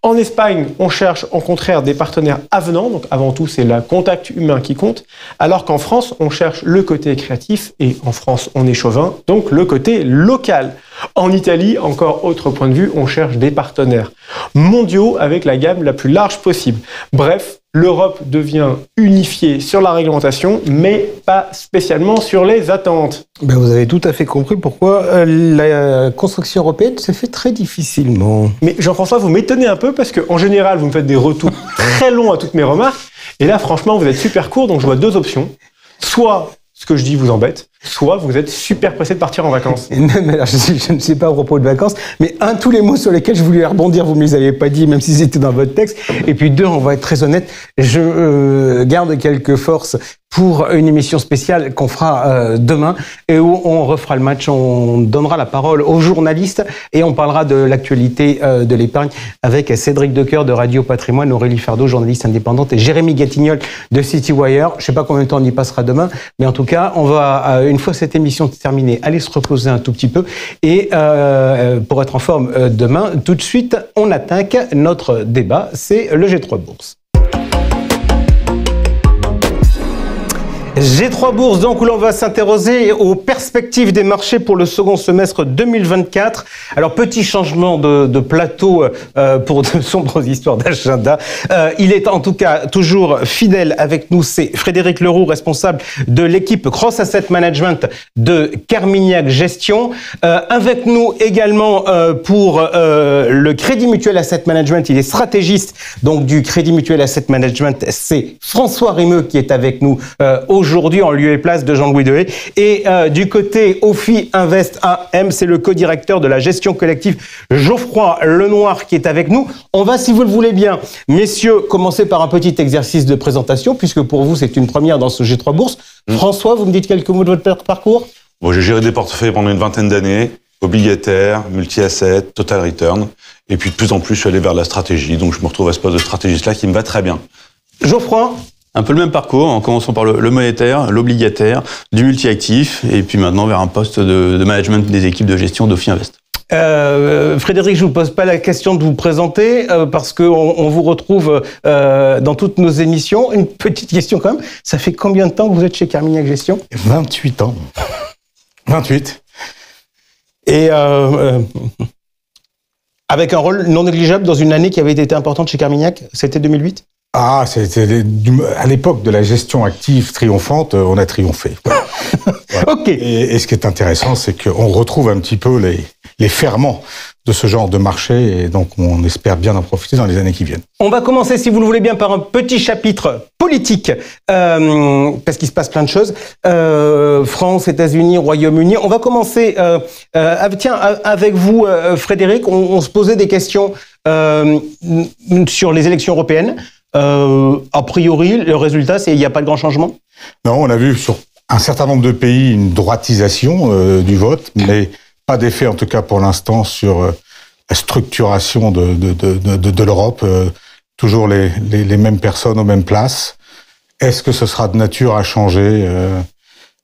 En Espagne, on cherche au contraire des partenaires avenants, donc avant tout c'est le contact humain qui compte, alors qu'en France, on cherche le côté créatif, et en France on est chauvin, donc le côté local. En Italie, encore autre point de vue, on cherche des partenaires mondiaux avec la gamme la plus large possible. Bref, l'Europe devient unifiée sur la réglementation, mais pas spécialement sur les attentes. Vous avez tout à fait compris pourquoi la construction européenne se fait très difficilement. Mais Jean-François, vous m'étonnez un peu parce qu'en général, vous me faites des retours très longs à toutes mes remarques. Et là, franchement, vous êtes super court, donc je vois deux options. Soit ce que je dis vous embête, soit vous êtes super pressé de partir en vacances. Même, alors, je ne sais pas à propos de vacances, mais tous les mots sur lesquels je voulais rebondir, vous ne me les avez pas dit, même s'ils étaient dans votre texte. Et puis deux, on va être très honnête, je garde quelques forces pour une émission spéciale qu'on fera demain et où on refera le match, on donnera la parole aux journalistes et on parlera de l'actualité de l'épargne avec Cédric Decoeur de Radio Patrimoine, Aurélie Fardot, journaliste indépendante, et Jérémy Gatignol de Citywire. Je ne sais pas combien de temps on y passera demain, mais en tout cas, on va, une fois cette émission terminée, aller se reposer un tout petit peu et pour être en forme demain, tout de suite, on attaque notre débat, c'est le G3 Bourse. G3 Bourse, donc, où l'on va s'intéresser aux perspectives des marchés pour le second semestre 2024. Alors, petit changement de plateau pour de sombres histoires d'agenda. Il est en tout cas toujours fidèle avec nous, c'est Frédéric Leroux, responsable de l'équipe Cross Asset Management de Carmignac Gestion. Avec nous également pour le Crédit Mutuel Asset Management, il est stratégiste donc du Crédit Mutuel Asset Management, c'est François Rimeux qui est avec nous aujourd'hui en lieu et place de Jean-Louis Dehaye. Et du côté OFI Invest AM, c'est le co-directeur de la gestion collective Geoffroy Lenoir qui est avec nous. On va, si vous le voulez bien, messieurs, commencer par un petit exercice de présentation, puisque pour vous, c'est une première dans ce G3 Bourse. François, vous me dites quelques mots de votre parcours? Bon, j'ai géré des portefeuilles pendant une vingtaine d'années, obligataires, multi-assets, total return. Et puis de plus en plus, je suis allé vers la stratégie. Donc je me retrouve à ce poste de stratégiste-là qui me va très bien. Geoffroy? Un peu le même parcours, en commençant par le monétaire, l'obligataire, du multi-actif, et puis maintenant vers un poste de management des équipes de gestion d'Ophi Invest. Frédéric, je vous pose pas la question de vous présenter parce que on vous retrouve dans toutes nos émissions. Une petite question quand même. Ça fait combien de temps que vous êtes chez Carmignac Gestion? 28 ans. 28. Et avec un rôle non négligeable dans une année qui avait été importante chez Carmignac, c'était 2008? Ah, c'était à l'époque de la gestion active triomphante, on a triomphé. Voilà. Ok. Et ce qui est intéressant, c'est qu'on retrouve un petit peu les ferments de ce genre de marché, et donc on espère bien en profiter dans les années qui viennent. On va commencer, si vous le voulez bien, par un petit chapitre politique, parce qu'il se passe plein de choses. France, États-Unis, Royaume-Uni. On va commencer, avec vous, Frédéric. On se posait des questions sur les élections européennes. a priori, le résultat, c'est il n'y a pas de grand changement? Non, on a vu sur un certain nombre de pays une droitisation du vote, mais pas d'effet, en tout cas pour l'instant, sur la structuration de l'Europe. Toujours les mêmes personnes aux mêmes places. Est-ce que ce sera de nature à changer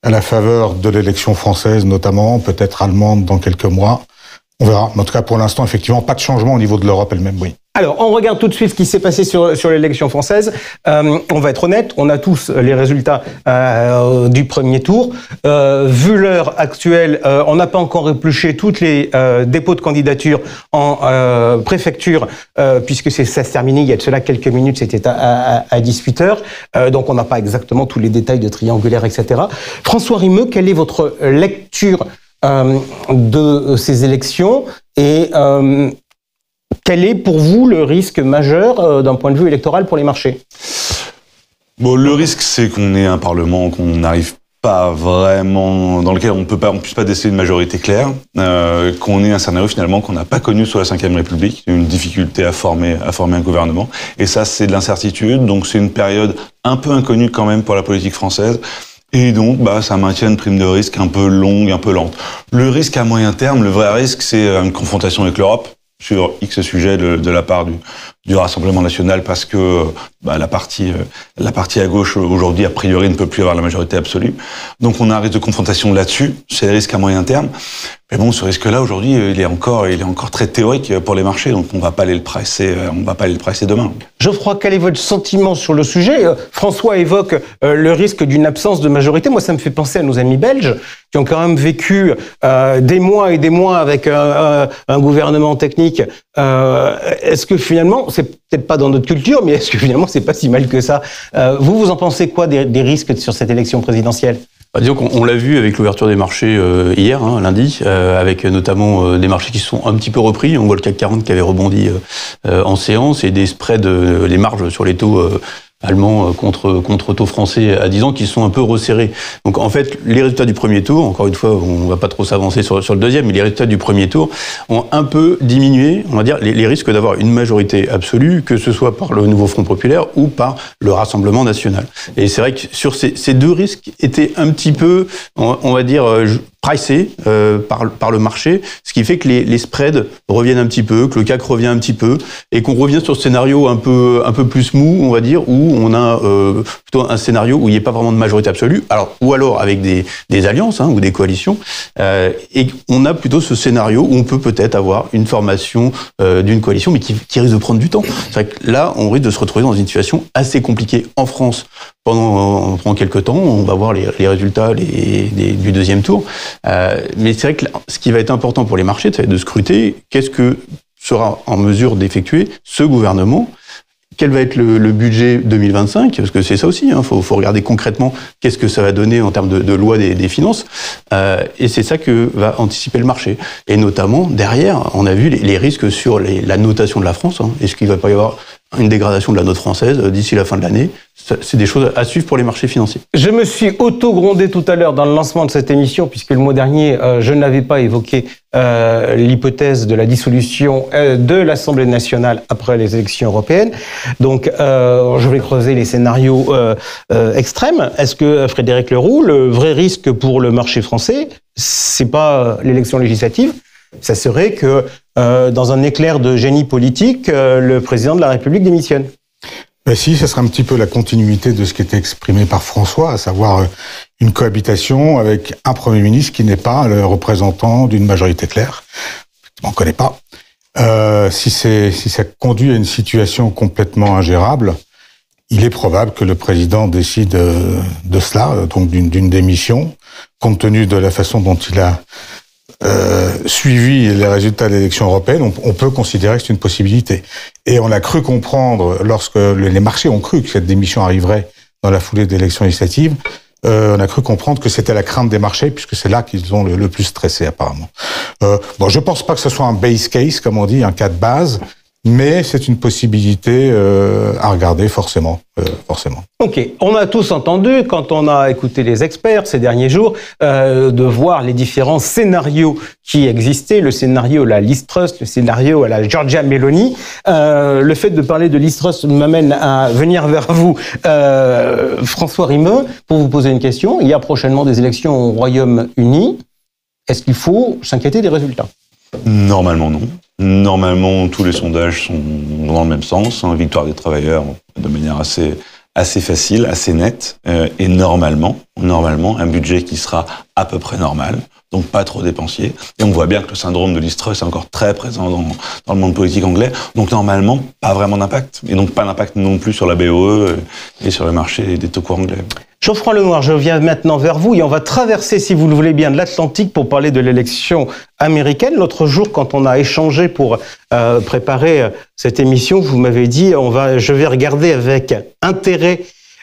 à la faveur de l'élection française, notamment, peut-être allemande dans quelques mois? On verra. Mais en tout cas, pour l'instant, effectivement, pas de changement au niveau de l'Europe elle-même, oui. Alors, on regarde tout de suite ce qui s'est passé sur l'élection française. On va être honnête, on a tous les résultats du premier tour. Vu l'heure actuelle, on n'a pas encore épluché toutes les dépôts de candidature en préfecture, puisque ça se terminait il y a de cela quelques minutes, c'était à 18h. Donc, on n'a pas exactement tous les détails de triangulaire, etc. François Rimeux, quelle est votre lecture de ces élections et quel est pour vous le risque majeur d'un point de vue électoral pour les marchés? Bon, le risque, c'est qu'on ait un Parlement qu'on n'arrive pas vraiment, dans lequel on puisse pas décider une majorité claire, qu'on ait un scénario finalement qu'on n'a pas connu sous la Ve République, une difficulté à former un gouvernement. Et ça, c'est de l'incertitude. Donc, c'est une période un peu inconnue quand même pour la politique française. Et donc, ça maintient une prime de risque un peu longue, un peu lente. Le risque à moyen terme, le vrai risque, c'est une confrontation avec l'Europe sur X sujets de la part du Rassemblement national, parce que la partie à gauche aujourd'hui a priori ne peut plus avoir la majorité absolue. Donc on a un risque de confrontation là-dessus, c'est le risque à moyen terme. Mais bon, ce risque-là aujourd'hui, il est encore très théorique pour les marchés, donc on va pas aller le presser demain. Geoffroy, quel est votre sentiment sur le sujet? François évoque le risque d'une absence de majorité. Moi, ça me fait penser à nos amis belges qui ont quand même vécu des mois et des mois avec un gouvernement technique. Est-ce que finalement, c'est peut-être pas dans notre culture, mais est-ce que finalement c'est pas si mal que ça? Vous en pensez quoi des risques sur cette élection présidentielle? Disons qu'on l'a vu avec l'ouverture des marchés hier, lundi, avec notamment des marchés qui se sont un petit peu repris. On voit le CAC 40 qui avait rebondi en séance, et des spreads, les marges sur les taux allemands contre taux français à 10 ans qui sont un peu resserrés. Donc en fait, les résultats du premier tour, encore une fois, on va pas trop s'avancer sur le deuxième, mais les résultats du premier tour ont un peu diminué, on va dire, les risques d'avoir une majorité absolue, que ce soit par le nouveau Front populaire ou par le Rassemblement national. Et c'est vrai que sur ces deux risques étaient un petit peu, on va dire, pricé par le marché, ce qui fait que les spreads reviennent un petit peu, que le CAC revient un petit peu, et qu'on revient sur ce scénario un peu plus mou, on va dire, où on a plutôt un scénario où il n'y a pas vraiment de majorité absolue, ou alors avec des alliances ou des coalitions, et on a plutôt ce scénario où on peut peut-être avoir une formation d'une coalition, mais qui risque de prendre du temps. C'est vrai que là, on risque de se retrouver dans une situation assez compliquée en France pendant quelques temps. On va voir les résultats du deuxième tour. Mais c'est vrai que ce qui va être important pour les marchés, c'est de scruter qu'est-ce que sera en mesure d'effectuer ce gouvernement. Quel va être le budget 2025? Parce que c'est ça aussi, faut regarder concrètement qu'est-ce que ça va donner en termes de loi des finances. Et c'est ça que va anticiper le marché. Et notamment, derrière, on a vu les risques sur la notation de la France. Est-ce qu'il ne va pas y avoir une dégradation de la note française d'ici la fin de l'année? C'est des choses à suivre pour les marchés financiers. Je me suis auto-grondé tout à l'heure dans le lancement de cette émission, puisque le mois dernier, je n'avais pas évoqué l'hypothèse de la dissolution de l'Assemblée nationale après les élections européennes. Donc, je vais creuser les scénarios extrêmes. Est-ce que, Frédéric Leroux, le vrai risque pour le marché français, c'est pas l'élection législative, ça serait que, dans un éclair de génie politique, le président de la République démissionne? Ben si, ça sera un petit peu la continuité de ce qui était exprimé par François, à savoir une cohabitation avec un Premier ministre qui n'est pas le représentant d'une majorité claire. On ne connaît pas. Si ça conduit à une situation complètement ingérable, il est probable que le président décide de cela, donc d'une démission, compte tenu de la façon dont il a suivi les résultats de l'élection européenne. On peut considérer que c'est une possibilité. Et on a cru comprendre, lorsque les marchés ont cru que cette démission arriverait dans la foulée de l'élection législative, on a cru comprendre que c'était la crainte des marchés, puisque c'est là qu'ils ont le plus stressé apparemment. Je pense pas que ce soit un base case, comme on dit, un cas de base, mais c'est une possibilité à regarder forcément. Ok, on a tous entendu, quand on a écouté les experts ces derniers jours, de voir les différents scénarios qui existaient, le scénario à la Liz Truss, le scénario à la Giorgia Meloni. Le fait de parler de Liz Truss m'amène à venir vers vous, François Rimeux, pour vous poser une question. Il y a prochainement des élections au Royaume-Uni. Est-ce qu'il faut s'inquiéter des résultats ? Normalement, non. Normalement, tous les sondages sont dans le même sens. Victoire des travailleurs de manière assez facile, assez nette. Et normalement, un budget qui sera à peu près normal. Donc pas trop dépensier. Et on voit bien que le syndrome de Liz Truss est encore très présent dans le monde politique anglais. Donc normalement, pas vraiment d'impact. Et donc pas d'impact non plus sur la BOE et sur le marché des taux courts anglais. Geoffroy Lenoir, je viens maintenant vers vous et on va traverser, si vous le voulez bien, de l'Atlantique pour parler de l'élection américaine. L'autre jour, quand on a échangé pour préparer cette émission, vous m'avez dit je vais regarder avec intérêt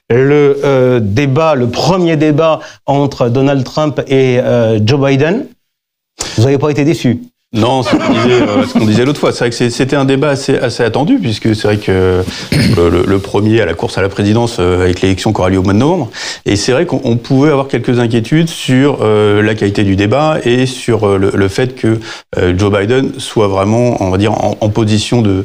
le premier débat entre Donald Trump et Joe Biden. Vous n'avez pas été déçu? Non, c'est ce qu'on disait l'autre fois. C'est vrai que c'était un débat assez attendu, puisque c'est vrai que le premier à la course à la présidence avec l'élection qui aura lieu au mois de novembre. Et c'est vrai qu'on pouvait avoir quelques inquiétudes sur la qualité du débat et sur le fait que Joe Biden soit vraiment, on va dire, en position de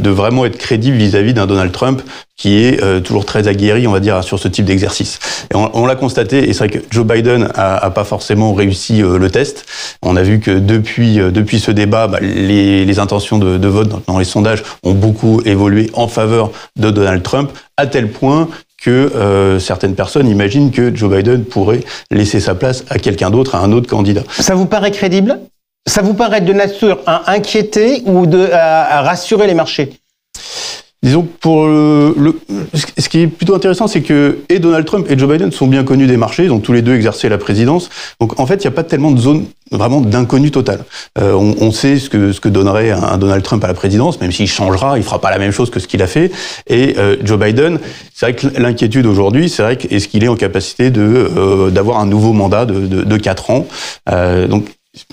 vraiment être crédible vis-à-vis d'un Donald Trump qui est toujours très aguerri, on va dire, sur ce type d'exercice. Et on l'a constaté, et c'est vrai que Joe Biden a pas forcément réussi le test. On a vu que depuis ce débat, les intentions de vote dans les sondages ont beaucoup évolué en faveur de Donald Trump, à tel point que certaines personnes imaginent que Joe Biden pourrait laisser sa place à quelqu'un d'autre, à un autre candidat. Ça vous paraît crédible? Ça vous paraît de nature à inquiéter ou à rassurer les marchés? Disons, ce qui est plutôt intéressant, c'est que et Donald Trump et Joe Biden sont bien connus des marchés, ils ont tous les deux exercé la présidence. Donc, en fait, il n'y a pas tellement de zone vraiment d'inconnu total. On sait ce que donnerait un Donald Trump à la présidence, même s'il changera, il fera pas la même chose que ce qu'il a fait. Et Joe Biden, c'est vrai que l'inquiétude aujourd'hui, c'est vrai est-ce qu'il est en capacité d'avoir un nouveau mandat de 4 ans. Donc,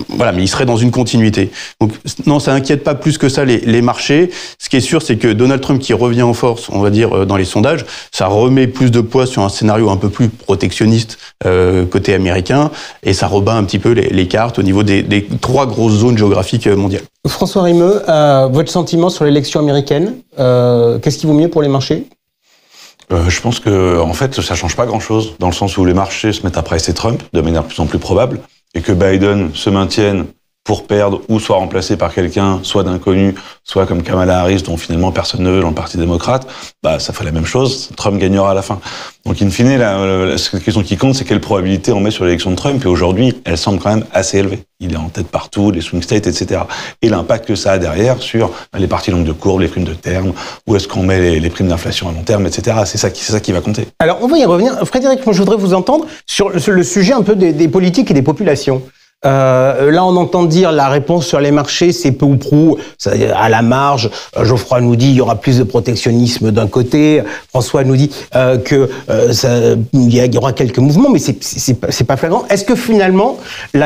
voilà, mais il serait dans une continuité. Donc non, ça inquiète pas plus que ça les marchés. Ce qui est sûr, c'est que Donald Trump qui revient en force, on va dire, dans les sondages, ça remet plus de poids sur un scénario un peu plus protectionniste côté américain, et ça rebat un petit peu les cartes au niveau des 3 grosses zones géographiques mondiales. François Rimeux, votre sentiment sur l'élection américaine, qu'est-ce qui vaut mieux pour les marchés? Je pense que en fait, ça change pas grand-chose, dans le sens où les marchés se mettent à presser Trump de manière de plus en plus probable, et que Biden se maintienne pour perdre ou soit remplacé par quelqu'un, soit d'inconnu, soit comme Kamala Harris, dont finalement personne ne veut dans le Parti démocrate, ça fait la même chose, Trump gagnera à la fin. Donc in fine, la question qui compte, c'est quelle probabilité on met sur l'élection de Trump, et aujourd'hui, elle semble quand même assez élevée. Il est en tête partout, les swing states, etc. Et l'impact que ça a derrière sur les parties longues de courbe, les primes de terme, où est-ce qu'on met les primes d'inflation à long terme, etc. C'est ça qui va compter. Alors, on va y revenir. Frédéric, moi, je voudrais vous entendre sur le sujet un peu des politiques et des populations. Là, on entend dire la réponse sur les marchés, c'est peu ou prou, à la marge. Geoffroy nous dit il y aura plus de protectionnisme d'un côté. François nous dit que il y aura quelques mouvements, mais c'est pas flagrant. Est-ce que finalement, il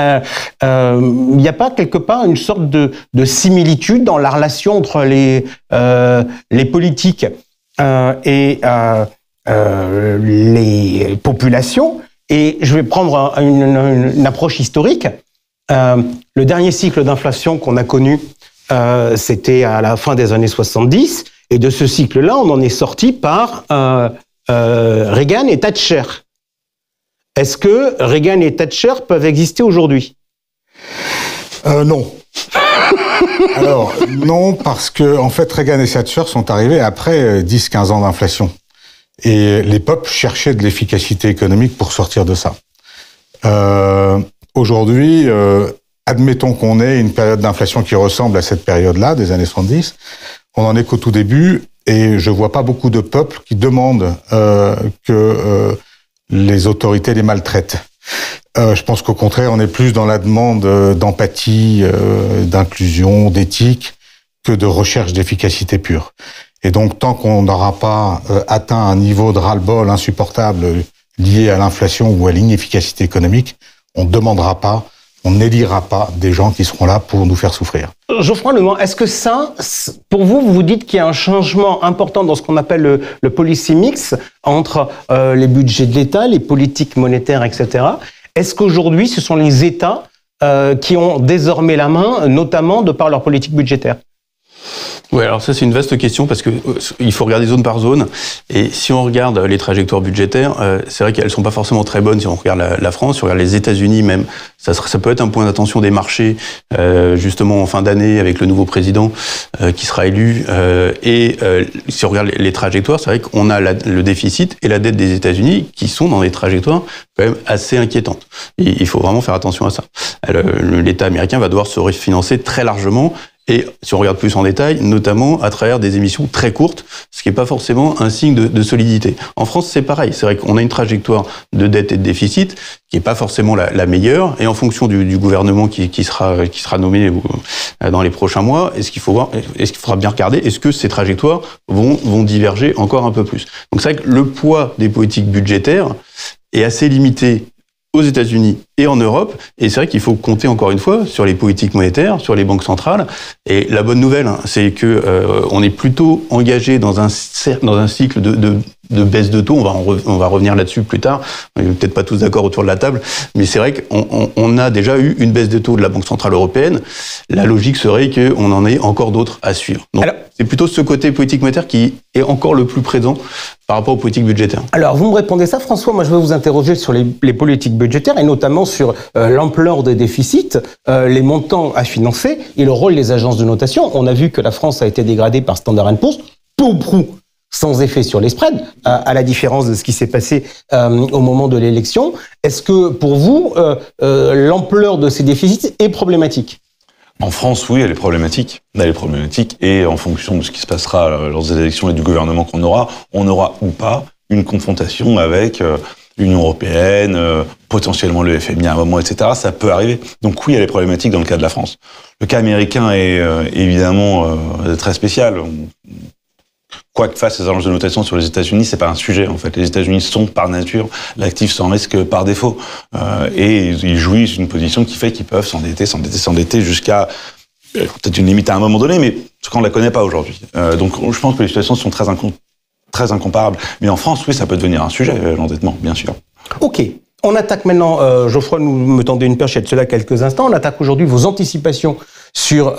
n'y a pas quelque part une sorte de similitude dans la relation entre les politiques et les populations? Et je vais prendre une approche historique. Le dernier cycle d'inflation qu'on a connu, c'était à la fin des années 70. Et de ce cycle-là, on en est sorti par Reagan et Thatcher. Est-ce que Reagan et Thatcher peuvent exister aujourd'hui? Non. Alors, non, parce que en fait, Reagan et Thatcher sont arrivés après 10-15 ans d'inflation. Et les peuples cherchaient de l'efficacité économique pour sortir de ça. Aujourd'hui, admettons qu'on ait une période d'inflation qui ressemble à cette période-là, des années 70. On en est qu'au tout début, et je vois pas beaucoup de peuples qui demandent que les autorités les maltraitent. Je pense qu'au contraire, on est plus dans la demande d'empathie, d'inclusion, d'éthique, que de recherche d'efficacité pure. Et donc, tant qu'on n'aura pas atteint un niveau de ras-le-bol insupportable lié à l'inflation ou à l'inefficacité économique, on ne demandera pas, on n'élira pas des gens qui seront là pour nous faire souffrir. Geoffroy Lemoine, est-ce que ça, pour vous, vous dites qu'il y a un changement important dans ce qu'on appelle le policy mix entre les budgets de l'État, les politiques monétaires, etc. Est-ce qu'aujourd'hui, ce sont les États qui ont désormais la main, notamment de par leur politique budgétaire? Oui, alors ça c'est une vaste question parce que il faut regarder zone par zone. Et si on regarde les trajectoires budgétaires, c'est vrai qu'elles sont pas forcément très bonnes. Si on regarde la France, si on regarde les États-Unis même, ça peut être un point d'attention des marchés, justement en fin d'année avec le nouveau président qui sera élu. Si on regarde les trajectoires, c'est vrai qu'on a le déficit et la dette des États-Unis qui sont dans des trajectoires quand même assez inquiétantes. Et il faut vraiment faire attention à ça. L'État américain va devoir se refinancer très largement. Et si on regarde plus en détail, notamment à travers des émissions très courtes, ce qui n'est pas forcément un signe de solidité. En France, c'est pareil. C'est vrai qu'on a une trajectoire de dette et de déficit qui n'est pas forcément la meilleure. Et en fonction du gouvernement qui sera nommé dans les prochains mois, est-ce qu'il faudra bien regarder, est-ce que ces trajectoires vont diverger encore un peu plus. Donc c'est vrai que le poids des politiques budgétaires est assez limité aux États-Unis et en Europe, et c'est vrai qu'il faut compter encore une fois sur les politiques monétaires, sur les banques centrales. Et la bonne nouvelle, c'est que on est plutôt engagé dans un cycle de baisse de taux. On va revenir là-dessus plus tard. On n'est peut-être pas tous d'accord autour de la table, mais c'est vrai qu'on a déjà eu une baisse de taux de la Banque centrale européenne. La logique serait qu'on en ait encore d'autres à suivre. Donc, c'est plutôt ce côté politique monétaire qui est encore le plus présent par rapport aux politiques budgétaires. Alors, vous me répondez ça, François. Moi, je veux vous interroger sur les politiques budgétaires et notamment sur l'ampleur des déficits, les montants à financer et le rôle des agences de notation. On a vu que la France a été dégradée par Standard & Poor's, peu ou prou sans effet sur les spreads, à la différence de ce qui s'est passé au moment de l'élection. Est-ce que, pour vous, l'ampleur de ces déficits est problématique ? En France, oui, elle est problématique. Elle est problématique et en fonction de ce qui se passera lors des élections et du gouvernement qu'on aura, on aura ou pas une confrontation avec l'Union européenne, potentiellement le FMI à un moment, etc. Ça peut arriver. Donc oui, elle est problématique dans le cas de la France. Le cas américain est évidemment très spécial. Quoi que fassent les agences de notation sur les États-Unis, c'est pas un sujet en fait. Les États-Unis sont par nature l'actif sans risque par défaut, et ils jouissent d'une position qui fait qu'ils peuvent s'endetter jusqu'à peut-être une limite à un moment donné, mais ce qu'on ne la connaît pas aujourd'hui. Donc je pense que les situations sont très incomparables. Mais en France, oui, ça peut devenir un sujet, l'endettement, bien sûr. Ok. On attaque maintenant, Geoffroy me tendait une perche il y a de cela quelques instants, on attaque aujourd'hui vos anticipations sur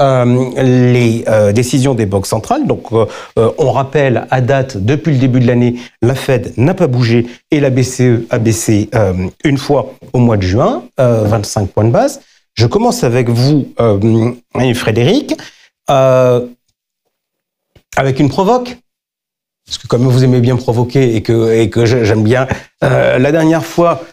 les décisions des banques centrales. Donc on rappelle, à date, depuis le début de l'année, la Fed n'a pas bougé et la BCE a baissé une fois au mois de juin, 25 points de base. Je commence avec vous, Frédéric, avec une provoque. Parce que comme vous aimez bien provoquer et que j'aime bien, la dernière fois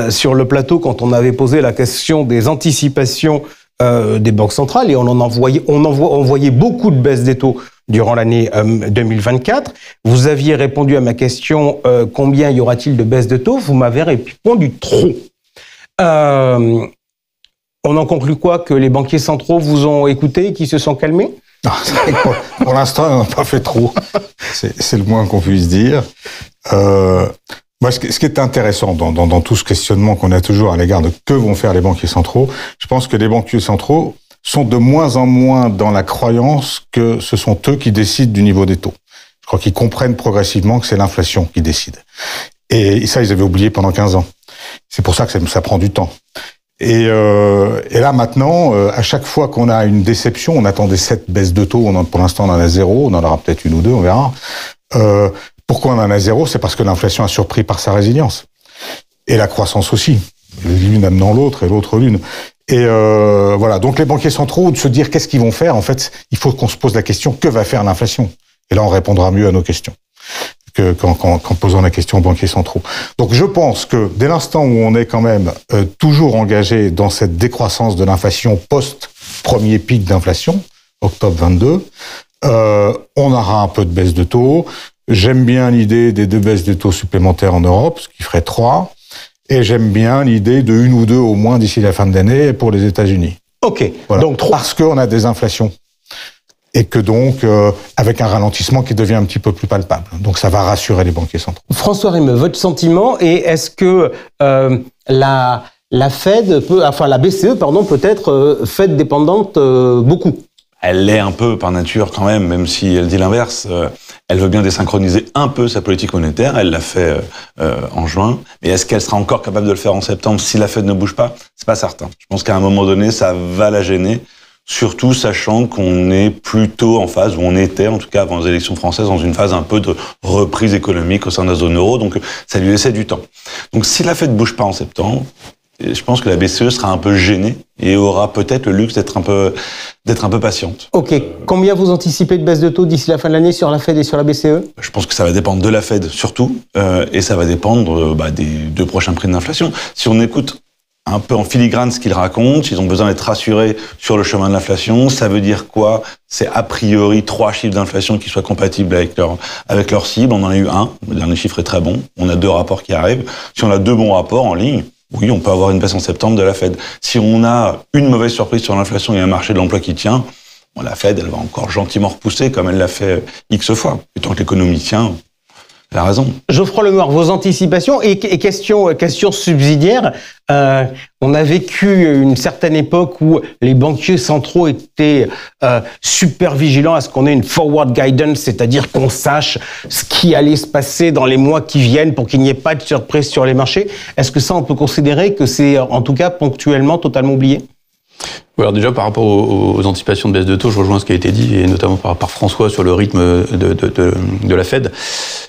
sur le plateau, quand on avait posé la question des anticipations des banques centrales, et on voyait beaucoup de baisses des taux durant l'année 2024, vous aviez répondu à ma question combien y aura-t-il de baisses de taux? Vous m'avez répondu trop. On en conclut quoi? Que les banquiers centraux vous ont écouté et qui se sont calmés? Non, pour l'instant, on n'a pas fait trop. C'est le moins qu'on puisse dire. Moi, ce qui est intéressant dans tout ce questionnement qu'on a toujours à l'égard de que vont faire les banquiers centraux, je pense que les banquiers centraux sont de moins en moins dans la croyance que ce sont eux qui décident du niveau des taux. Je crois qu'ils comprennent progressivement que c'est l'inflation qui décide. Et ça, ils avaient oublié pendant 15 ans. C'est pour ça que ça prend du temps. Et là maintenant, à chaque fois qu'on a une déception, on attendait 7 baisses de taux, pour l'instant on en a 0, on en aura peut-être 1 ou 2, on verra. Pourquoi on en a 0? C'est parce que l'inflation a surpris par sa résilience. Et la croissance aussi. L'une amenant l'autre et l'autre l'une. Et voilà, donc les banquiers centraux, de se dire qu'est-ce qu'ils vont faire, en fait, il faut qu'on se pose la question, que va faire l'inflation? Et là on répondra mieux à nos questions qu'en posant la question aux banquiers centraux. Donc je pense que dès l'instant où on est quand même toujours engagé dans cette décroissance de l'inflation post-premier pic d'inflation, octobre 22, on aura un peu de baisse de taux. J'aime bien l'idée des 2 baisses de taux supplémentaires en Europe, ce qui ferait 3. Et j'aime bien l'idée de 1 ou 2 au moins d'ici la fin de l'année pour les États-Unis. Ok. Voilà. Donc 3. Parce qu'on a des inflations. Et que donc, avec un ralentissement qui devient un petit peu plus palpable. Donc ça va rassurer les banquiers centraux. François Rimeux, votre sentiment, et est-ce que la BCE, peut être Fed dépendante beaucoup. Elle l'est un peu par nature quand même si elle dit l'inverse. Elle veut bien désynchroniser un peu sa politique monétaire. Elle l'a fait en juin. Mais est-ce qu'elle sera encore capable de le faire en septembre si la Fed ne bouge pas? C'est pas certain. Je pense qu'à un moment donné, ça va la gêner. Surtout sachant qu'on est plutôt en phase, ou on était en tout cas avant les élections françaises, dans une phase un peu de reprise économique au sein de la zone euro. Donc ça lui laissait du temps. Donc si la Fed ne bouge pas en septembre, je pense que la BCE sera un peu gênée et aura peut-être le luxe d'être un peu patiente. Ok. Combien vous anticipez de baisse de taux d'ici la fin de l'année sur la Fed et sur la BCE? Je pense que ça va dépendre de la Fed surtout, et ça va dépendre des 2 prochains prix d'inflation. Si on écoute un peu en filigrane ce qu'ils racontent, ils ont besoin d'être rassurés sur le chemin de l'inflation. Ça veut dire quoi? C'est a priori 3 chiffres d'inflation qui soient compatibles avec leur cible. On en a eu un, le dernier chiffre est très bon. On a 2 rapports qui arrivent. Si on a 2 bons rapports en ligne, oui, on peut avoir une baisse en septembre de la Fed. Si on a une mauvaise surprise sur l'inflation et un marché de l'emploi qui tient, la Fed, elle va encore gentiment repousser comme elle l'a fait X fois. Et tant que l'économie tient, elle a raison. Geoffroy Lenoir, vos anticipations et question subsidiaire. On a vécu une certaine époque où les banquiers centraux étaient super vigilants à ce qu'on ait une forward guidance, c'est-à-dire qu'on sache ce qui allait se passer dans les mois qui viennent pour qu'il n'y ait pas de surprise sur les marchés. Est-ce que ça, on peut considérer que c'est en tout cas ponctuellement totalement oublié? Alors déjà, par rapport aux anticipations de baisse de taux, je rejoins ce qui a été dit, et notamment par François sur le rythme de la Fed.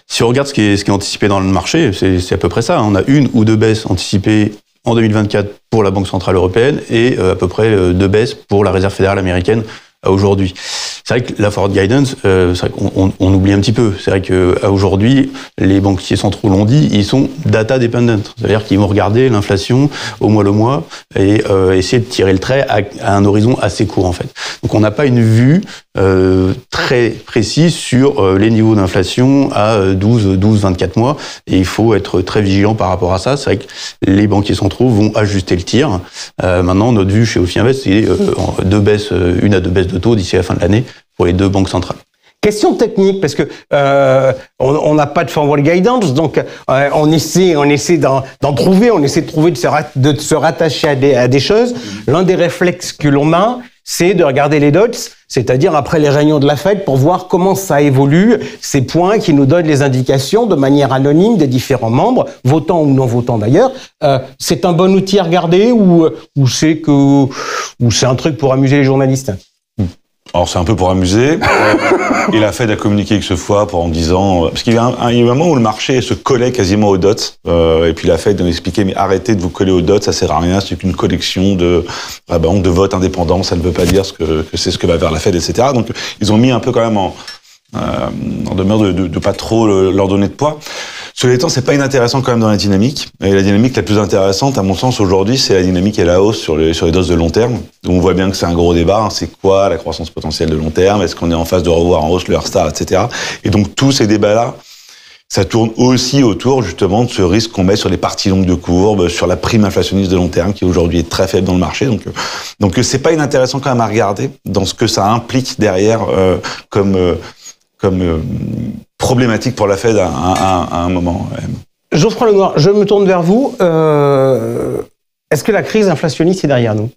Si on regarde ce qui est anticipé dans le marché, c'est à peu près ça. On a 1 ou 2 baisses anticipées en 2024 pour la Banque Centrale Européenne et à peu près 2 baisses pour la Réserve Fédérale Américaine aujourd'hui. C'est vrai que la forward guidance, c'est vrai qu'on oublie un petit peu. C'est vrai qu'aujourd'hui, les banquiers centraux l'ont dit, ils sont data dependent. C'est-à-dire qu'ils vont regarder l'inflation au mois le mois et essayer de tirer le trait à un horizon assez court, en fait. Donc on n'a pas une vue très précise sur les niveaux d'inflation à 12-24 mois. Et il faut être très vigilant par rapport à ça. C'est vrai que les banquiers centraux vont ajuster le tir. Maintenant, notre vue chez OFI Invest, c'est 1 à 2 baisses de taux d'ici la fin de l'année pour les 2 banques centrales. Question technique, parce que on n'a pas de forward guidance, donc on essaie d'en trouver, on essaie de trouver de se rattacher à des choses. L'un des réflexes que l'on a, c'est de regarder les dots, c'est-à-dire après les réunions de la Fed, pour voir comment ça évolue, ces points qui nous donnent les indications de manière anonyme des différents membres, votants ou non votants d'ailleurs. C'est un bon outil à regarder ou c'est un truc pour amuser les journalistes? Alors c'est un peu pour amuser. Et la Fed a communiqué X fois en disant... Parce qu'il y a eu un moment où le marché se collait quasiment aux dots. Et puis la Fed a expliqué, mais arrêtez de vous coller aux dots, ça sert à rien, c'est qu'une collection de votes indépendants, ça ne veut pas dire que c'est ce que va faire la Fed, etc. Donc ils ont mis un peu quand même en demeure de pas trop leur donner de poids. Cela étant, c'est pas inintéressant quand même dans la dynamique. Et la dynamique la plus intéressante, à mon sens, aujourd'hui, c'est la dynamique et la hausse sur les doses de long terme. Donc on voit bien que c'est un gros débat. C'est quoi la croissance potentielle de long terme? Est-ce qu'on est en phase de revoir en hausse le R-star, etc. Et donc tous ces débats-là, ça tourne aussi autour justement de ce risque qu'on met sur les parties longues de courbe, sur la prime inflationniste de long terme qui aujourd'hui est très faible dans le marché. Donc c'est pas inintéressant quand même à regarder dans ce que ça implique derrière comme problématique pour la Fed à un moment. Geoffroy Lenoir, je me tourne vers vous. Est-ce que la crise inflationniste est derrière nous?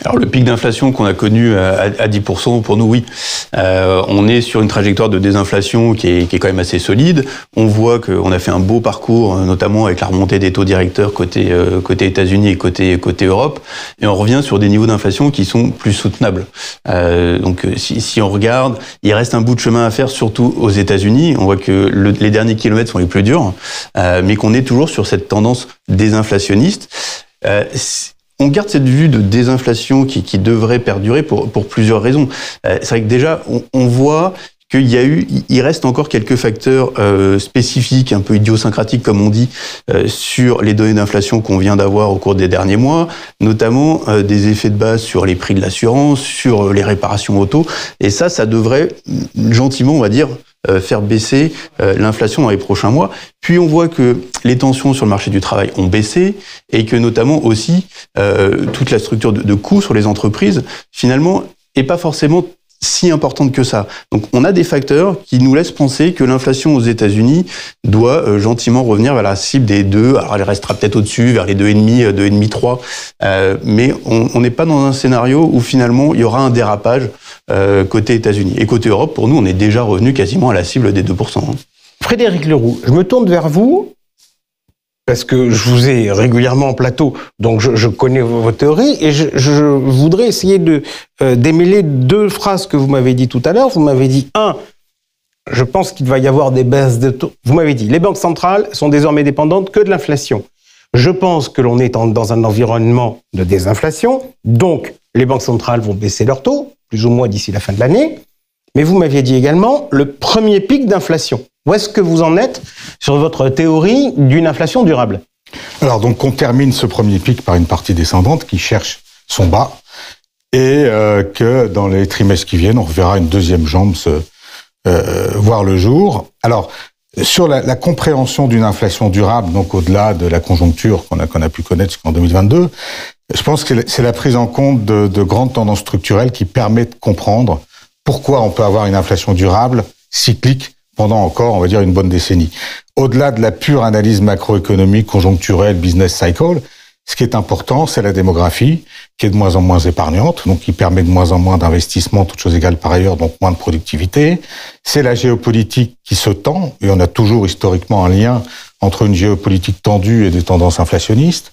Alors le pic d'inflation qu'on a connu à 10%, pour nous, oui. On est sur une trajectoire de désinflation qui est quand même assez solide. On voit qu'on a fait un beau parcours, notamment avec la remontée des taux directeurs côté États-Unis et côté Europe. Et on revient sur des niveaux d'inflation qui sont plus soutenables. Donc si on regarde, il reste un bout de chemin à faire, surtout aux États-Unis. On voit que les derniers kilomètres sont les plus durs, mais qu'on est toujours sur cette tendance désinflationniste. On garde cette vue de désinflation qui devrait perdurer pour plusieurs raisons. C'est vrai que déjà, on voit il reste encore quelques facteurs spécifiques, un peu idiosyncratiques comme on dit, sur les données d'inflation qu'on vient d'avoir au cours des derniers mois, notamment des effets de base sur les prix de l'assurance, sur les réparations auto, et ça devrait gentiment, on va dire, faire baisser l'inflation dans les prochains mois. Puis on voit que les tensions sur le marché du travail ont baissé et que notamment aussi toute la structure de coûts sur les entreprises, finalement, est pas forcément si importante que ça. Donc on a des facteurs qui nous laissent penser que l'inflation aux États-Unis doit gentiment revenir vers la cible des 2. Alors elle restera peut-être au-dessus, vers les 2,5, 2,5, 3. Mais on n'est pas dans un scénario où finalement il y aura un dérapage côté États-Unis. Et côté Europe, pour nous, on est déjà revenu quasiment à la cible des 2%. Frédéric Leroux, je me tourne vers vous, parce que je vous ai régulièrement en plateau, donc je connais vos théories, et je voudrais essayer de démêler deux phrases que vous m'avez dit tout à l'heure. Vous m'avez dit, je pense qu'il va y avoir des baisses de taux. Vous m'avez dit, les banques centrales sont désormais dépendantes que de l'inflation. Je pense que l'on est dans un environnement de désinflation, donc les banques centrales vont baisser leurs taux, plus ou moins d'ici la fin de l'année. Mais vous m'aviez dit également le premier pic d'inflation. Où est-ce que vous en êtes sur votre théorie d'une inflation durable? Alors donc on termine ce premier pic par une partie descendante qui cherche son bas et que dans les trimestres qui viennent, on reverra une deuxième jambe voir le jour. Alors sur la compréhension d'une inflation durable, donc au-delà de la conjoncture qu'on a pu connaître jusqu'en 2022, je pense que c'est la prise en compte de grandes tendances structurelles qui permet de comprendre pourquoi on peut avoir une inflation durable, cyclique, pendant encore, on va dire, une bonne décennie. Au-delà de la pure analyse macroéconomique, conjoncturelle, business cycle, ce qui est important, c'est la démographie, qui est de moins en moins épargnante, donc qui permet de moins en moins d'investissement, toutes choses égales par ailleurs, donc moins de productivité. C'est la géopolitique qui se tend, et on a toujours historiquement un lien entre une géopolitique tendue et des tendances inflationnistes.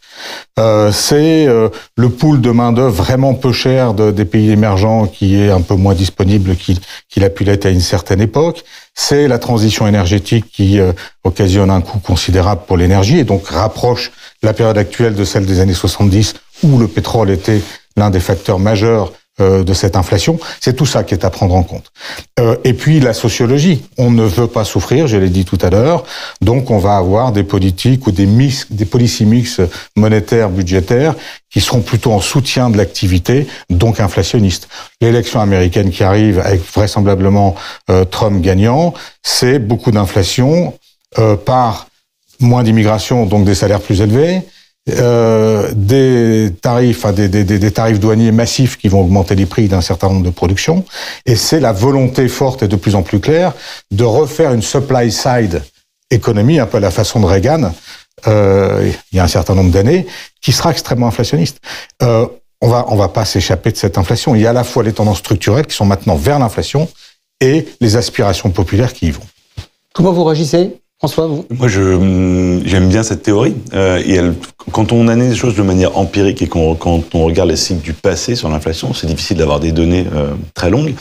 C'est le pool de main-d'œuvre vraiment peu cher des pays émergents qui est un peu moins disponible qu'il a pu l'être à une certaine époque. C'est la transition énergétique qui occasionne un coût considérable pour l'énergie et donc rapproche la période actuelle de celle des années 70 où le pétrole était l'un des facteurs majeurs de cette inflation. C'est tout ça qui est à prendre en compte. Et puis la sociologie. On ne veut pas souffrir, je l'ai dit tout à l'heure, donc on va avoir des politiques ou des policy mix monétaires, budgétaires, qui seront plutôt en soutien de l'activité, donc inflationniste. L'élection américaine qui arrive, avec vraisemblablement Trump gagnant, c'est beaucoup d'inflation par moins d'immigration, donc des salaires plus élevés, des tarifs douaniers massifs qui vont augmenter les prix d'un certain nombre de productions, et c'est la volonté forte et de plus en plus claire de refaire une supply side économie, un peu à la façon de Reagan, il y a un certain nombre d'années, qui sera extrêmement inflationniste. On va pas s'échapper de cette inflation. Il y a à la fois les tendances structurelles qui sont maintenant vers l'inflation et les aspirations populaires qui y vont. Comment vous réagissez, François, vous? Moi, j'aime bien cette théorie. Quand on analyse les choses de manière empirique et quand on regarde les cycles du passé sur l'inflation, c'est difficile d'avoir des données très longues.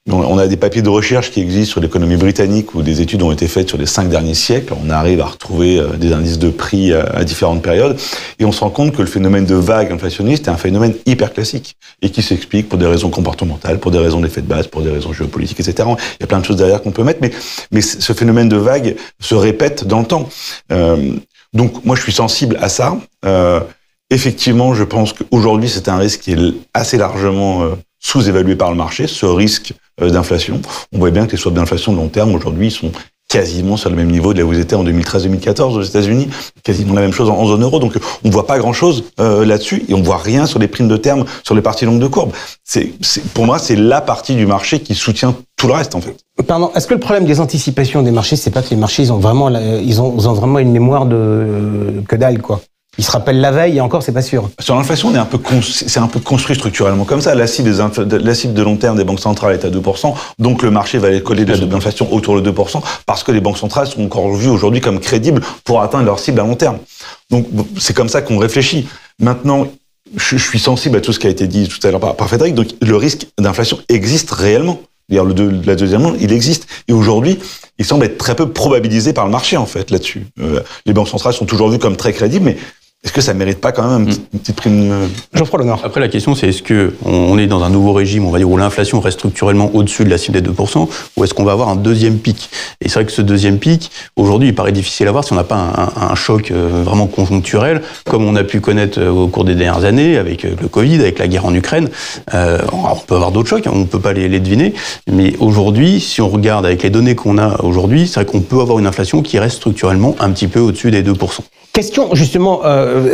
On a des papiers de recherche qui existent sur l'économie britannique où des études ont été faites sur les 5 derniers siècles. On arrive à retrouver des indices de prix à différentes périodes. Et on se rend compte que le phénomène de vague inflationniste est un phénomène hyper classique et qui s'explique pour des raisons comportementales, pour des raisons d'effet de base, pour des raisons géopolitiques, etc. Il y a plein de choses derrière qu'on peut mettre, mais ce phénomène de vague se répète dans le temps. Donc moi, je suis sensible à ça. Effectivement, je pense qu'aujourd'hui, c'est un risque qui est assez largement sous-évalué par le marché, ce risque d'inflation. On voit bien que les swaps d'inflation de long terme, aujourd'hui, sont quasiment sur le même niveau de là où ils étaient en 2013-2014 aux États-Unis, quasiment la même chose en zone euro. Donc, on ne voit pas grand-chose là-dessus et on ne voit rien sur les primes de terme, sur les parties longues de courbe. Pour moi, c'est la partie du marché qui soutient tout le reste, en fait. Pardon, est-ce que le problème des anticipations des marchés, c'est pas que les marchés, ils ont vraiment une mémoire de que dalle, quoi? Ils se rappellent la veille et encore, c'est pas sûr. Sur l'inflation, c'est un peu construit structurellement comme ça. La cible de long terme des banques centrales est à 2%, donc le marché va aller coller des swaps d'inflation autour de 2%, parce que les banques centrales sont encore vues aujourd'hui comme crédibles pour atteindre leur cible à long terme. Donc c'est comme ça qu'on réfléchit. Maintenant, je suis sensible à tout ce qui a été dit tout à l'heure par Frédéric, donc le risque d'inflation existe réellement. La deuxième onde, il existe. Et aujourd'hui, il semble être très peu probabilisé par le marché, en fait, là-dessus. Les banques centrales sont toujours vues comme très crédibles, mais est-ce que ça mérite pas quand même une petite prime Geoffroy Lenard. Après, la question, c'est est-ce que on est dans un nouveau régime, on va dire, où l'inflation reste structurellement au-dessus de la cible des 2%, ou est-ce qu'on va avoir un deuxième pic? Et c'est vrai que ce deuxième pic, aujourd'hui, il paraît difficile à voir si on n'a pas un choc vraiment conjoncturel, comme on a pu connaître au cours des dernières années, avec le Covid, avec la guerre en Ukraine. On peut avoir d'autres chocs, on ne peut pas les deviner, mais aujourd'hui, si on regarde avec les données qu'on a aujourd'hui, c'est vrai qu'on peut avoir une inflation qui reste structurellement un petit peu au-dessus des 2%. Question justement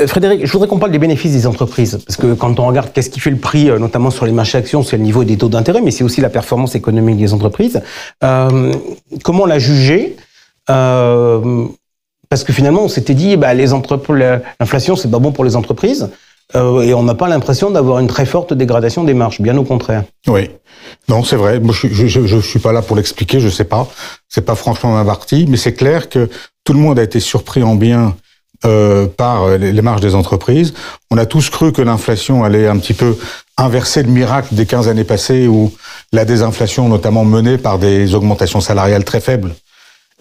Frédéric, je voudrais qu'on parle des bénéfices des entreprises, parce que quand on regarde qu'est-ce qui fait le prix, notamment sur les marchés actions, c'est le niveau des taux d'intérêt, mais c'est aussi la performance économique des entreprises. Comment la juger parce que finalement, on s'était dit, l'inflation, c'est pas bon pour les entreprises. Et on n'a pas l'impression d'avoir une très forte dégradation des marges, bien au contraire. Oui, non, c'est vrai. Moi, je suis pas là pour l'expliquer, je sais pas. C'est pas franchement ma partie, mais c'est clair que tout le monde a été surpris en bien par les marges des entreprises. On a tous cru que l'inflation allait un petit peu inverser le miracle des 15 années passées où la désinflation, notamment menée par des augmentations salariales très faibles,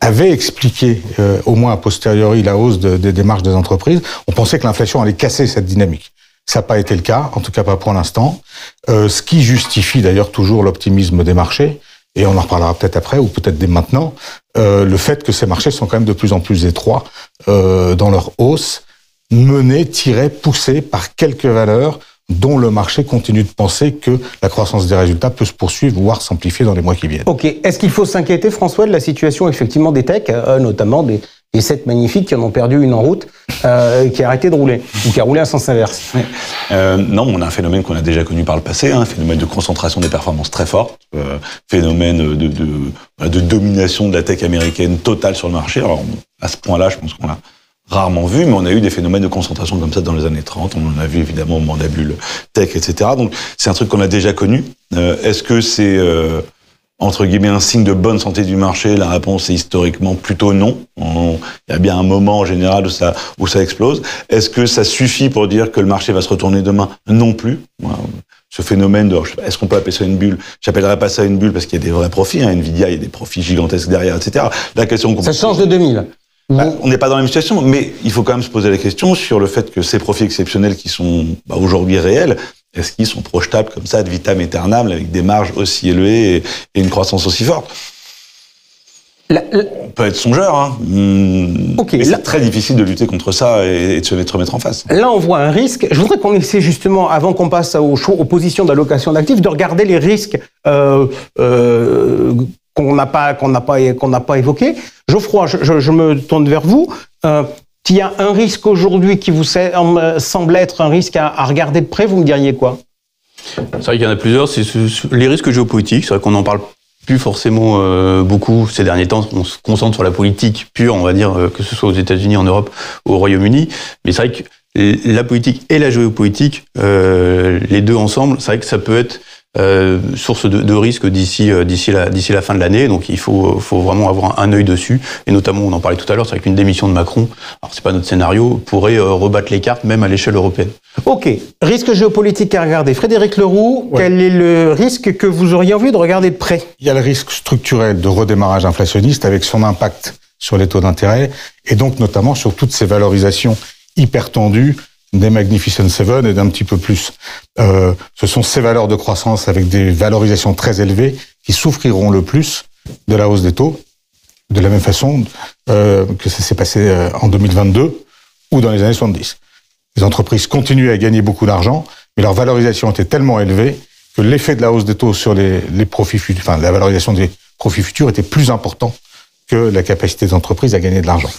avait expliqué, au moins a posteriori, la hausse des marges des entreprises. On pensait que l'inflation allait casser cette dynamique. Ça n'a pas été le cas, en tout cas pas pour l'instant. Ce qui justifie d'ailleurs toujours l'optimisme des marchés, et on en reparlera peut-être après, ou peut-être dès maintenant, le fait que ces marchés sont quand même de plus en plus étroits dans leur hausse, menés, tirés, poussés par quelques valeurs dont le marché continue de penser que la croissance des résultats peut se poursuivre, voire s'amplifier dans les mois qui viennent. Ok. Est-ce qu'il faut s'inquiéter, François, de la situation effectivement des techs, notamment des 7 magnifiques qui en ont perdu une en route, qui a arrêté de rouler, ou qui a roulé à sens inverse? Non, on a un phénomène qu'on a déjà connu par le passé, un phénomène de concentration des performances très forte, phénomène de domination de la tech américaine totale sur le marché. Alors, à ce point-là, je pense qu'on l'a rarement vu, mais on a eu des phénomènes de concentration comme ça dans les années 30. On en a vu évidemment au moment de la bulle tech, etc. Donc c'est un truc qu'on a déjà connu. Est-ce que c'est entre guillemets un signe de bonne santé du marché? La réponse est historiquement plutôt non. Il y a bien un moment en général où ça explose. Est-ce que ça suffit pour dire que le marché va se retourner demain? Non plus. Ce phénomène de, est-ce qu'on peut appeler ça une bulle? J'appellerais pas ça une bulle parce qu'il y a des vrais profits. Nvidia, il y a des profits gigantesques derrière, etc. La question ça change de 2000. On n'est pas dans la même situation, mais il faut quand même se poser la question sur le fait que ces profits exceptionnels qui sont aujourd'hui réels, est-ce qu'ils sont projetables comme ça, ad vitam aeternam, avec des marges aussi élevées et une croissance aussi forte? On peut être songeur, hein. Okay, mais c'est très difficile de lutter contre ça et de se remettre en face. Là, on voit un risque. Je voudrais qu'on essaie justement, avant qu'on passe aux positions d'allocation d'actifs, de regarder les risques qu'on n'a pas évoqué. Geoffroy, je me tourne vers vous. Il y a un risque aujourd'hui qui vous semble être un risque à regarder de près, vous me diriez quoi? C'est vrai qu'il y en a plusieurs. C'est les risques géopolitiques. C'est vrai qu'on n'en parle plus forcément beaucoup ces derniers temps. On se concentre sur la politique pure, on va dire, que ce soit aux États-Unis, en Europe ou au Royaume-Uni. Mais c'est vrai que la politique et la géopolitique, les deux ensemble, c'est vrai que ça peut être source de risque d'ici la fin de l'année. Donc il faut vraiment avoir un œil dessus. Et notamment, on en parlait tout à l'heure, c'est vrai qu'une démission de Macron, alors c'est pas notre scénario, pourrait rebattre les cartes même à l'échelle européenne. Ok. Risque géopolitique à regarder. Frédéric Leroux, ouais. Quel est le risque que vous auriez envie de regarder de près? Il y a le risque structurel de redémarrage inflationniste avec son impact sur les taux d'intérêt et donc notamment sur toutes ces valorisations hyper tendues des Magnificent Seven et d'un petit peu plus. Ce sont ces valeurs de croissance avec des valorisations très élevées qui souffriront le plus de la hausse des taux, de la même façon que ça s'est passé en 2022 ou dans les années 70. Les entreprises continuent à gagner beaucoup d'argent, mais leur valorisation était tellement élevée que l'effet de la hausse des taux sur les profits futurs, enfin la valorisation des profits futurs était plus important que la capacité des entreprises à gagner de l'argent.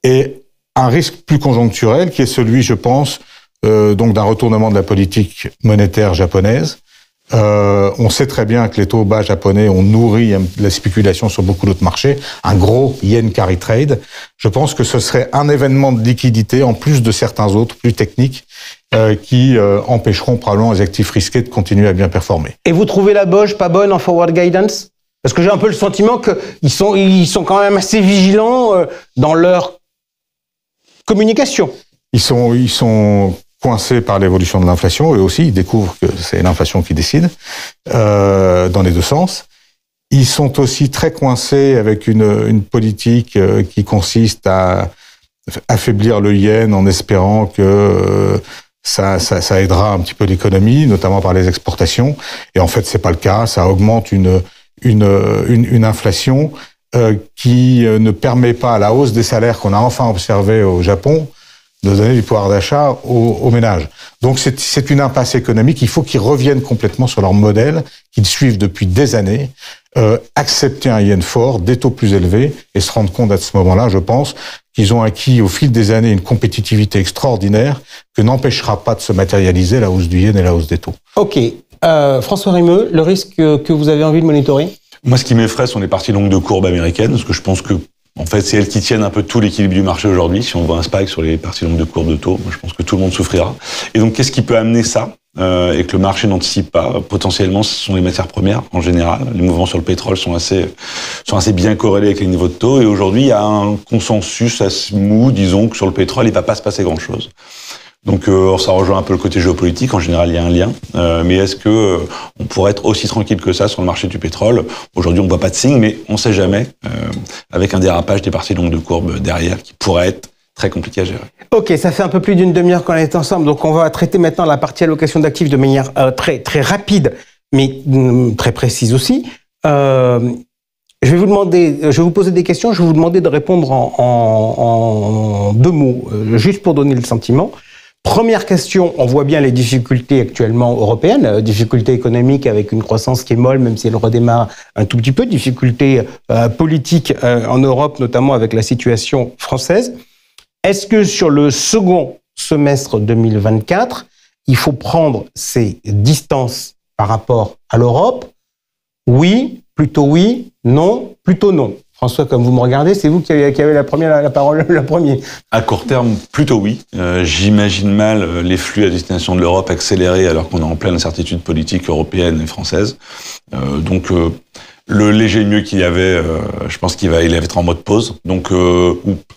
Et un risque plus conjoncturel qui est celui, je pense, donc d'un retournement de la politique monétaire japonaise. On sait très bien que les taux bas japonais ont nourri la spéculation sur beaucoup d'autres marchés, un gros yen carry trade. Je pense que ce serait un événement de liquidité en plus de certains autres plus techniques qui empêcheront probablement les actifs risqués de continuer à bien performer. Et vous trouvez la BOJ pas bonne en forward guidance? Parce que j'ai un peu le sentiment qu'ils sont quand même assez vigilants dans leur communication. Ils sont coincés par l'évolution de l'inflation. Eux aussi, ils découvrent que c'est l'inflation qui décide dans les deux sens. Ils sont aussi très coincés avec une politique qui consiste à affaiblir le yen en espérant que ça aidera un petit peu l'économie, notamment par les exportations. Et en fait, c'est pas le cas. Ça augmente une inflation qui ne permet pas à la hausse des salaires qu'on a enfin observée au Japon de donner du pouvoir d'achat aux ménages. Donc c'est une impasse économique. Il faut qu'ils reviennent complètement sur leur modèle qu'ils suivent depuis des années, accepter un yen fort, des taux plus élevés, et se rendre compte à ce moment-là, je pense, qu'ils ont acquis au fil des années une compétitivité extraordinaire que n'empêchera pas de se matérialiser la hausse du yen et la hausse des taux. Ok. François Rimeux, le risque que vous avez envie de monitorer? Moi, ce qui m'effraie sont les parties longues de courbe américaines, parce que je pense que, en fait, c'est elles qui tiennent un peu tout l'équilibre du marché aujourd'hui. Si on voit un spike sur les parties longues de courbe de taux, moi, je pense que tout le monde souffrira. Et donc, qu'est-ce qui peut amener ça et que le marché n'anticipe pas? Potentiellement, ce sont les matières premières en général. Les mouvements sur le pétrole sont assez bien corrélés avec les niveaux de taux. Et aujourd'hui, il y a un consensus assez mou, disons, que sur le pétrole, il va pas se passer grand-chose. Donc, ça rejoint un peu le côté géopolitique. En général, il y a un lien. Mais est-ce que on pourrait être aussi tranquille que ça sur le marché du pétrole? Aujourd'hui, on voit pas de signe, mais on sait jamais. Avec un dérapage des parties longues de courbe derrière, qui pourrait être très compliqué à gérer. Ok, ça fait un peu plus d'une demi-heure qu'on est ensemble, donc on va traiter maintenant la partie allocation d'actifs de manière très très rapide, mais très précise aussi. Je vais vous poser des questions, je vais vous demander de répondre en 2 mots, juste pour donner le sentiment. Première question, on voit bien les difficultés actuellement européennes, difficultés économiques avec une croissance qui est molle, même si elle redémarre un tout petit peu, difficultés politiques en Europe, notamment avec la situation française. Est-ce que sur le second semestre 2024, il faut prendre ces distances par rapport à l'Europe? Oui, plutôt oui, non, plutôt non. François, comme vous me regardez, c'est vous qui avez la parole le premier. À court terme, plutôt oui. J'imagine mal les flux à destination de l'Europe accélérer alors qu'on est en pleine incertitude politique européenne et française. Donc, le léger mieux qu'il y avait, je pense qu'il va être en mode pause. Donc,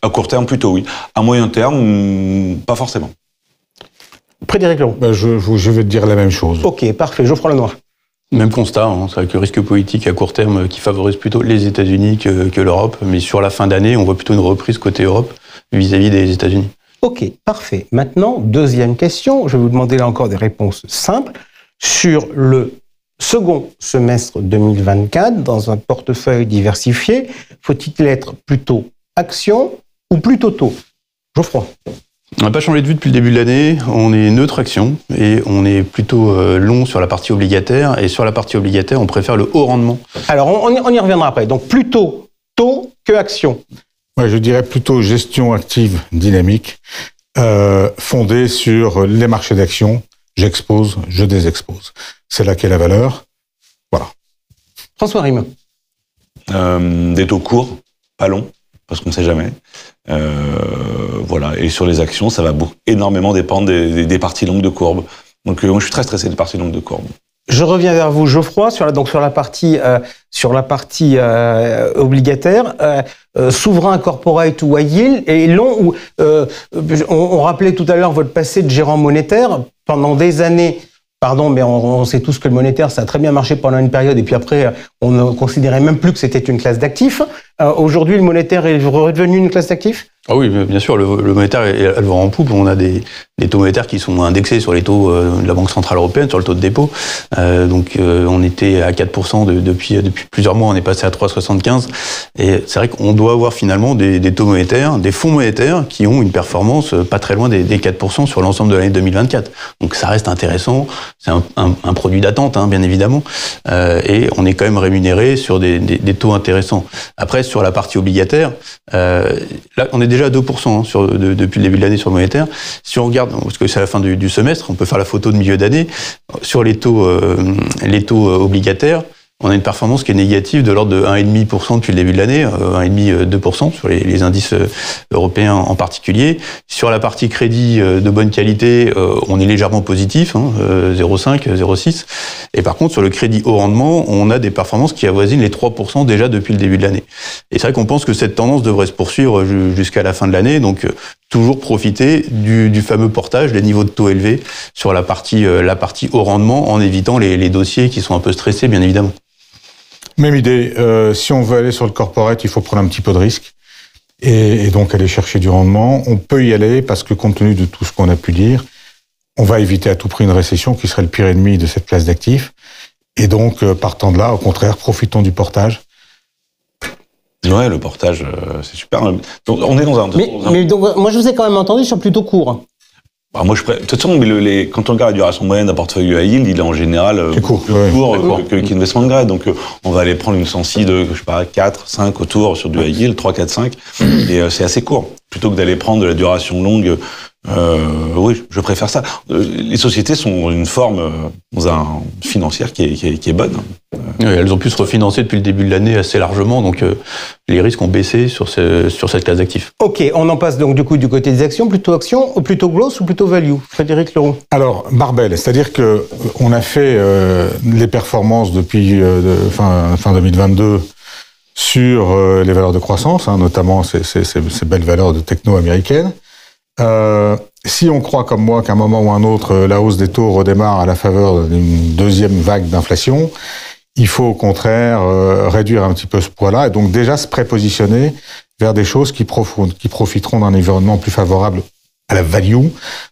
à court terme, plutôt oui. À moyen terme, pas forcément. Frédéric Long. Je vais te dire la même chose. Ok, parfait. Geoffroy Lenoir. Même constat, hein, c'est avec le risque politique à court terme qui favorise plutôt les États-Unis que l'Europe. Mais sur la fin d'année, on voit plutôt une reprise côté Europe vis-à-vis des États-Unis. Ok, parfait. Maintenant, deuxième question. Je vais vous demander là encore des réponses simples. Sur le second semestre 2024, dans un portefeuille diversifié, faut-il être plutôt action ou plutôt taux? Geoffroy. On n'a pas changé de vue depuis le début de l'année, on est neutre action et on est plutôt long sur la partie obligataire, et sur la partie obligataire, on préfère le haut rendement. Alors, on y reviendra après. Donc, plutôt taux que action. Ouais, je dirais plutôt gestion active dynamique, fondée sur les marchés d'actions. J'expose, je désexpose. C'est là qu'est la valeur. Voilà. François Rimeux. Des taux courts, pas longs, parce qu'on ne sait jamais. Voilà. Et sur les actions, ça va énormément dépendre des parties longues de courbe. Donc, moi, je suis très stressé des parties longues de courbe. Je reviens vers vous, Geoffroy, sur la partie obligataire, souverain, corporate ou high yield, et long. On rappelait tout à l'heure votre passé de gérant monétaire pendant des années. Pardon, mais on sait tous que le monétaire, ça a très bien marché pendant une période, et puis après, on ne considérait même plus que c'était une classe d'actifs. Aujourd'hui, le monétaire est redevenu une classe d'actifs? Ah oui, bien sûr, le monétaire est le vent en poupe. On a des taux monétaires qui sont indexés sur les taux de la Banque Centrale Européenne, sur le taux de dépôt. Donc, on était à 4% depuis plusieurs mois, on est passé à 3,75. Et c'est vrai qu'on doit avoir finalement des taux monétaires, des fonds monétaires qui ont une performance pas très loin des 4% sur l'ensemble de l'année 2024. Donc, ça reste intéressant. C'est un produit d'attente, hein, bien évidemment. Et on est quand même rémunéré sur des taux intéressants. Après, sur la partie obligataire, là, on est déjà à 2% depuis le début de l'année sur le monétaire. Si on regarde, parce que c'est à la fin du semestre, on peut faire la photo de milieu d'année, sur les taux obligataires, on a une performance qui est négative de l'ordre de 1,5% depuis le début de l'année, 1,5-2% sur les indices européens en particulier. Sur la partie crédit de bonne qualité, on est légèrement positif, 0,5, 0,6. Et par contre, sur le crédit haut rendement, on a des performances qui avoisinent les 3% déjà depuis le début de l'année. Et c'est vrai qu'on pense que cette tendance devrait se poursuivre jusqu'à la fin de l'année, donc toujours profiter du fameux portage, des niveaux de taux élevés sur la partie haut rendement, en évitant les dossiers qui sont un peu stressés, bien évidemment. Même idée. Si on veut aller sur le corporate, il faut prendre un petit peu de risque et donc aller chercher du rendement. On peut y aller parce que compte tenu de tout ce qu'on a pu dire, on va éviter à tout prix une récession qui serait le pire ennemi de cette classe d'actifs. Et donc, partant de là, au contraire, profitons du portage. Ouais, le portage, c'est super. Donc, on est dans un... Mais donc, moi, je vous ai quand même entendu sur plutôt court. Bah, moi, de toute façon, quand on regarde la duration moyenne d'un portefeuille high yield, il est en général court, plus court qu'investment grade. Donc, on va aller prendre une sensi de, je sais pas, 4, 5 autour sur du high yield, 3, 4, 5. Et c'est assez court. Plutôt que d'aller prendre de la duration longue, oui, je préfère ça. Les sociétés sont une forme financière qui est bonne. Oui, elles ont pu se refinancer depuis le début de l'année assez largement, donc les risques ont baissé sur cette classe d'actifs. Ok, on en passe donc du coup du côté des actions, ou plutôt growth ou plutôt value, Frédéric Leroux? Alors, barbell, c'est-à-dire que on a fait les performances depuis fin 2022 sur les valeurs de croissance, notamment ces belles valeurs de techno américaines. Si on croit comme moi qu'à un moment ou un autre, la hausse des taux redémarre à la faveur d'une deuxième vague d'inflation, il faut au contraire réduire un petit peu ce poids-là et donc déjà se prépositionner vers des choses qui profiteront d'un environnement plus favorable à la value.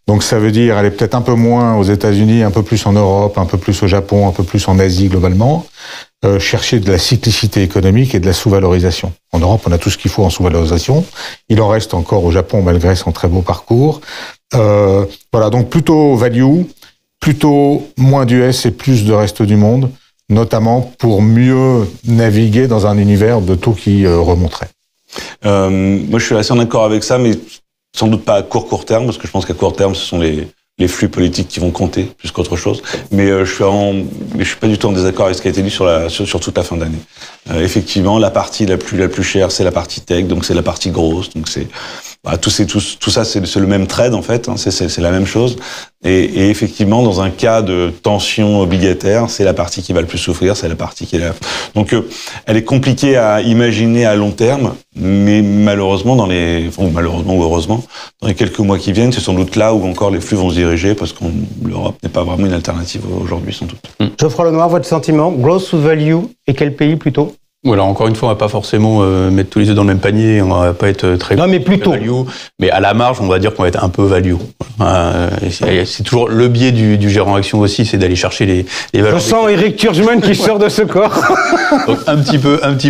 Donc ça veut dire aller peut-être un peu moins aux États-Unis, un peu plus en Europe, un peu plus au Japon, un peu plus en Asie globalement. Chercher de la cyclicité économique et de la sous-valorisation. En Europe, on a tout ce qu'il faut en sous-valorisation. Il en reste encore au Japon malgré son très beau parcours. Voilà, donc plutôt value, plutôt moins d'US et plus de reste du monde, notamment pour mieux naviguer dans un univers de taux qui remonterait. Moi, je suis assez en accord avec ça, mais sans doute pas à court terme, parce que je pense qu'à court terme, ce sont les flux politiques qui vont compter plus qu'autre chose. Mais je suis pas du tout en désaccord avec ce qui a été dit sur toute la fin d'année. Effectivement, la partie la plus chère, c'est la partie tech, donc c'est la partie grosse, donc c'est tout ça, c'est le même trade en fait, c'est la même chose. Et effectivement, dans un cas de tension obligataire, c'est la partie qui va le plus souffrir, c'est la partie qui est là. Donc, elle est compliquée à imaginer à long terme, mais malheureusement malheureusement ou heureusement, dans les quelques mois qui viennent, c'est sans doute là où encore les flux vont se diriger, parce que l'Europe n'est pas vraiment une alternative aujourd'hui, sans doute. Geoffroy Lenoir, votre sentiment, growth ou value, et quel pays plutôt? Voilà, encore une fois, on va pas forcément mettre tous les œufs dans le même panier, on va pas être très... Non, mais plutôt. Value, mais à la marge, on va dire qu'on va être un peu value. C'est toujours le biais du gérant action aussi, c'est d'aller chercher les valeurs. Je sens Eric Turgeman qui sort de ce corps. Donc un petit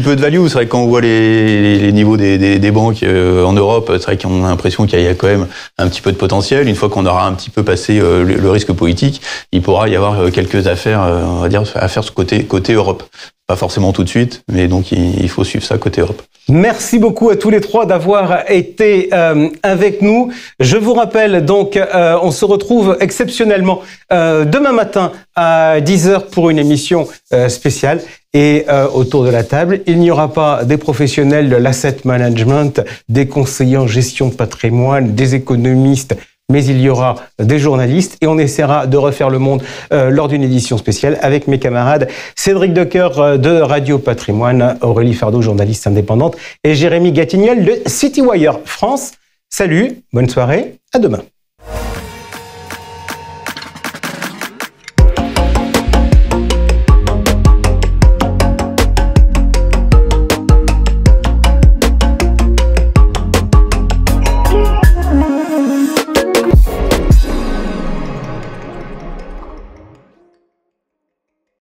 peu de value. C'est vrai que quand on voit les niveaux des banques en Europe, c'est vrai qu'on a l'impression qu'il y a quand même un petit peu de potentiel. Une fois qu'on aura un petit peu passé le risque politique, il pourra y avoir quelques affaires, on va dire, à faire ce côté Europe. Pas forcément tout de suite, mais donc il faut suivre ça côté Europe. Merci beaucoup à tous les trois d'avoir été avec nous. Je vous rappelle donc, on se retrouve exceptionnellement demain matin à 10h pour une émission spéciale. Et autour de la table, il n'y aura pas des professionnels de l'asset management, des conseillers en gestion de patrimoine, des économistes, mais il y aura des journalistes et on essaiera de refaire le monde lors d'une édition spéciale avec mes camarades Cédric Decoeur de Radio Patrimoine, Aurélie Fardeau, journaliste indépendante, et Jérémy Gatignol de Citywire France. Salut, bonne soirée, à demain.